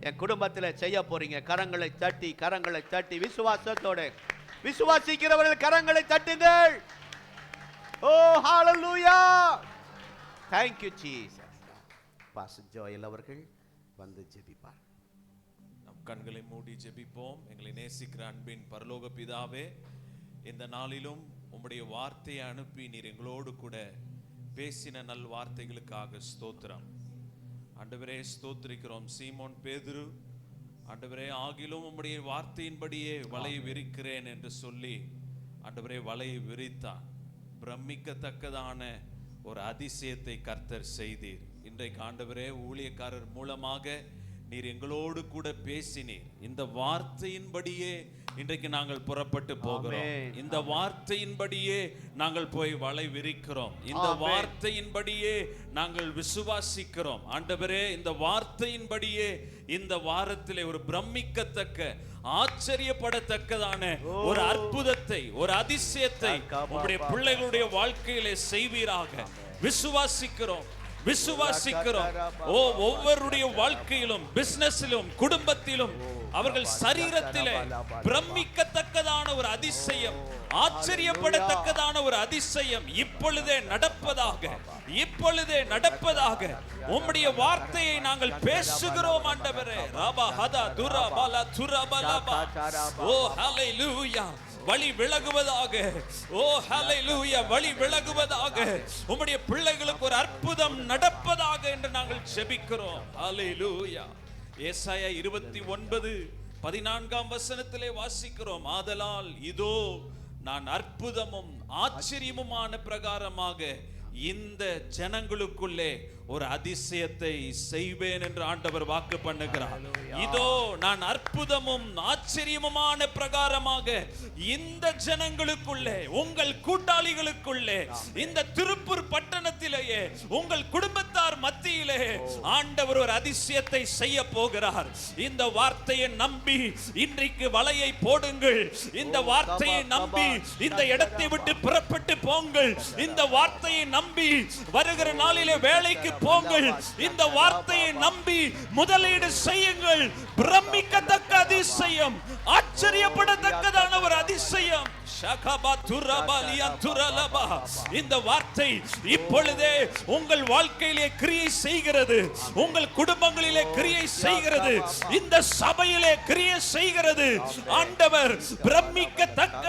என் குடும்பத்தில் செய்ய போறீங்க. கரங்களை தட்டி விசுவாசத்தோட, விசுவாசிக்கிறவர்கள் கரங்களை தட்டுங்கள். ஓ ஹalleluya, thank you Jesus. Pastor Joel அவர்கள் வந்து ஜெபிப்பார். நம் கண்களை மூடி ஜெபிப்போம். எங்களை நேசிக்கிற அன்பின் பரலோக பிதாவே, இந்த நாளிலும் உம்முடைய வார்த்தையை அனுப்பி நீர் எங்களோடு கூட பேசின நல் வார்த்தைகளுக்காக ஸ்தோத்திரம். ஆண்டவரே ஸ்தோத்திரிக்கிறோம். சீமோன் பேதுரு ஆண்டவரே ஆகிலும் உம்முடைய வார்த்தையின்படியே வலையை விரிக்கிறேன் என்று சொல்லி ஆண்டவரே வலையை விரித்தான். பிரமிக்கத்தக்கதான ஒரு அதிசயத்தை கர்த்தர் செய்தீர். இன்றைக்கு ஆண்டவரே ஊழியக்காரர் மூலமாக நீர் எங்களோடு கூட பேசினீர். இந்த வார்த்தையின்படியே இன்றைக்கு நாங்கள் புறப்பட்டு போகிறோம். இந்த வார்த்தையின்படியே நாங்கள் போய் வலை விரிக்கிறோம். இந்த வார்த்தையின்படியே நாங்கள் விசுவாசிக்கிறோம். ஆண்டவரே, இந்த வார்த்தையின்படியே இந்த வாரத்திலே ஒரு பிரமிக்கத்தக்க, ஆச்சரியப்படத்தக்கதான ஒரு அற்புதத்தை, ஒரு அதிசயத்தை உங்களுடைய பிள்ளைகளுடைய வாழ்க்கையிலே செய்வீராக. விசுவாசிக்கிறோம். ஓ, ஒவ்வொருடைய வாழ்க்கையிலும், பிசினஸிலும், குடும்பத்திலும், அவர்கள் சரீரத்திலே பிரமிக்கத்தக்கதான ஒரு அதிசயம், ஆச்சரியப்படத்தக்கதான ஒரு அதிசயம் இப்பொழுதே நடப்பதாக உம்முடைய வார்த்தையை நாங்கள் பேசுகிறோம் ஆண்டவரே. ரபா ஹதா துரா பாலா துரா பாலா. ஓ ஹalleluya, வழி விலகுவதாக. ஓ ஹalleluya, வழி விலகுவதாக. உம்முடைய பிள்ளைகளுக்கு ஒரு அற்புதம் நடப்பதாக என்று நாங்கள் ஜெபிக்கிறோம். ஹalleluya. ஏசாயா 29:14 வாசிக்கிறோம். ஆதலால் இதோ நான் அற்புதமும் ஆச்சரியமுமான பிரகாரமாக இந்த ஜனங்களுக்குள்ளே ஒரு அதிசயத்தை செய்வேன் என்று ஆண்டவர் வாக்கு பண்ணுகிறார். இதோ நான் அற்புதமும் ஆச்சரியமுமான பிரகாரமாக இந்த ஜனங்களுக்குள்ளே, உங்கள் கூட்டாளிகளுக்குள்ளே, இந்த திருப்பூர் பட்டணத்திலேயே உங்கள் குடும்பத்தார் மத்தியிலே ஆண்டவர் ஒரு அதிசயத்தை செய்ய போகிறார். இந்த வார்த்தையை நம்பி இன்றைக்கு வலையை போடுங்கள். இந்த வார்த்தையை நம்பி இந்த இடத்தை விட்டு புறப்பட்டு போங்கள். இந்த வார்த்தையை நம்பி வருகிற நாளிலே வேலைக்கு போங்கள். இந்த வார்த்தையை நம்பி முதலீடு செய்யுங்கள். பிரமிக்கத்தக்க அதிசயம், ஆச்சரியப்படத்தக்கதான ஒரு அதிசயம். இந்த வார்த்தை இப்பொழுதே உங்கள் வாழ்க்கையிலே கிரியை செய்கிறது, உங்கள் குடும்பங்களிலே கிரியை செய்கிறது, இந்த சபையிலே கிரியை செய்கிறது. ஆண்டவர் பிரமிக்கத்தக்க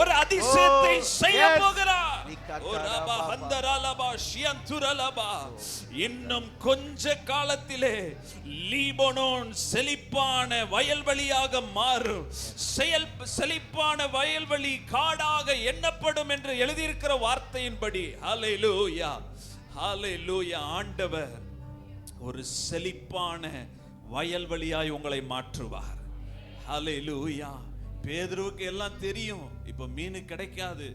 ஒரு அதிசயத்தை செய்ய போகிறார். இன்னும் கொஞ்ச காலத்திலே லீபனோன் செழிப்பான வயல்வெளியாக மாறும். செழிப்பான வயல்வெளி காடாக எண்ணப்படும் என்று எழுதியிருக்கிற வார்த்தையின்படி ஹalleluya, ஹalleluya, ஆண்டவர் ஒரு செழிப்பான வயல்வெளியாய் உங்களை மாற்றுவார். ஹalleluya. பேதுருவுக்கு எல்லாம் தெரியும், இப்ப மீன் கிடைக்காது,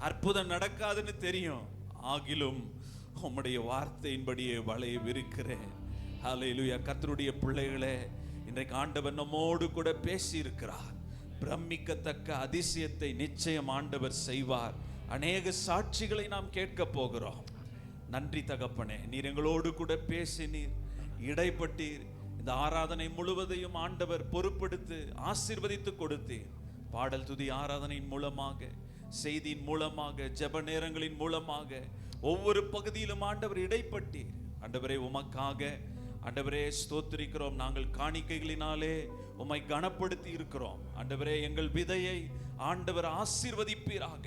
அற்புதம் நடக்காதுன்னு தெரியும். ஆகிலும் உம்முடைய வார்த்தையின்படியே வலையை விரிக்கிறேன். ஹalleluya. கர்த்தருடைய பிள்ளைகளே, இன்றைக்கு ஆண்டவர் நம்மோடு கூட பேசி இருக்கிறார். பிரமிக்கத்தக்க அதிசயத்தை நிச்சயம் ஆண்டவர் செய்வார். அநேக சாட்சிகளை நாம் கேட்க போகிறோம். நன்றி தகப்பனே, நீர் எங்களோடு கூட பேசினீர், இடைப்பட்டீர். இந்த ஆராதனை முழுவதையும் ஆண்டவர் பொறுப்படுத்தி ஆசீர்வதித்து கொடுத்தீர். பாடல் துதி ஆராதனையின் மூலமாக, செய்தியின் மூலமாக, ஜெப நேரங்களின் மூலமாக ஒவ்வொரு பகுதியிலும் ஆண்டவர் இடைப்பட்டீர். ஆண்டவரே, உமக்காக ஆண்டவரே ஸ்தோத்திரிக்கிறோம். நாங்கள் காணிக்கைகளினாலே உம்மை கனப்படுத்தி இருக்கிறோம். ஆண்டவரே, எங்கள் விதையை ஆண்டவர் ஆசீர்வதிப்பீராக.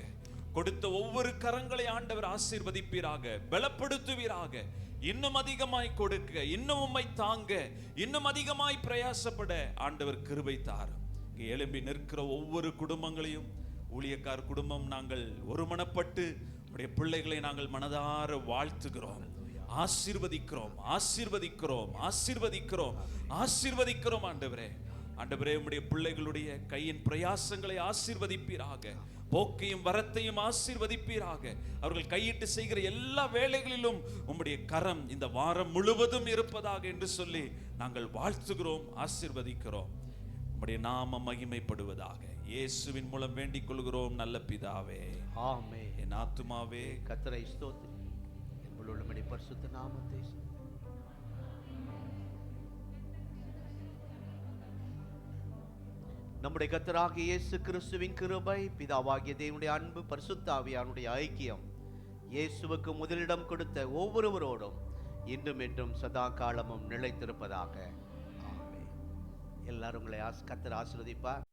கொடுத்த ஒவ்வொரு கரங்களை ஆண்டவர் ஆசீர்வதிப்பீராக, பலப்படுத்துவீராக. இன்னும் அதிகமாய் கொடுக்க, இன்னும் உம்மை தாங்க, இன்னும் அதிகமாய் பிரயாசப்பட ஆண்டவர் கிருபை தாரும். எழும்பி நிற்கிற ஒவ்வொரு குடும்பங்களையும், ஊழியக்கார் குடும்பம், நாங்கள் ஒருமனப்பட்டு உடைய பிள்ளைகளை நாங்கள் மனதார வாழ்த்துகிறோம், ஆசீர்வதிக்கிறோம், ஆசீர்வதிக்கிறோம், ஆசீர்வதிக்கிறோம், ஆசீர்வதிக்கிறோம். ஆண்டவரே, ஆண்டவரே உம்முடைய பிள்ளைகளுடைய கையின் பிரயாசங்களை ஆசீர்வதிப்பீராக. போக்கையும் வரத்தையும் ஆசீர்வதிப்பீராக. அவர்கள் கையிட்டு செய்கிற எல்லா வேலைகளிலும் உம்முடைய கரம் இந்த வாரம் முழுவதும் இருப்பதாக என்று சொல்லி நாங்கள் வாழ்த்துகிறோம், ஆசீர்வதிக்கிறோம். உம்முடைய நாமம் மகிமைப்படுவதாக. இயேசுவின் மூலம் வேண்டிக் கொள்கிறோம் நல்ல பிதாவே, ஆமென். என் ஆத்துமாவே கர்த்தரை ஸ்தோத்திரி, என் உள்ளமே பரிசுத்த நாமத்தை ஸ்தோத்திரி. நம்முடைய கர்த்தராகிய இயேசு கிறிஸ்துவின் கிருபை, பிதாவாகிய தேவனுடைய அன்பு, பரிசுத்த ஆவியானுடைய ஐக்கியம், இயேசுவுக்கு முதலிடம் கொடுத்த ஒவ்வொருவரோடும் இன்றும் என்றும் சதா காலமும் நிலைத்திருப்பதாக. ஆமென். எல்லாரும் உங்களை கர்த்தர் ஆசீர்வதிப்பார்.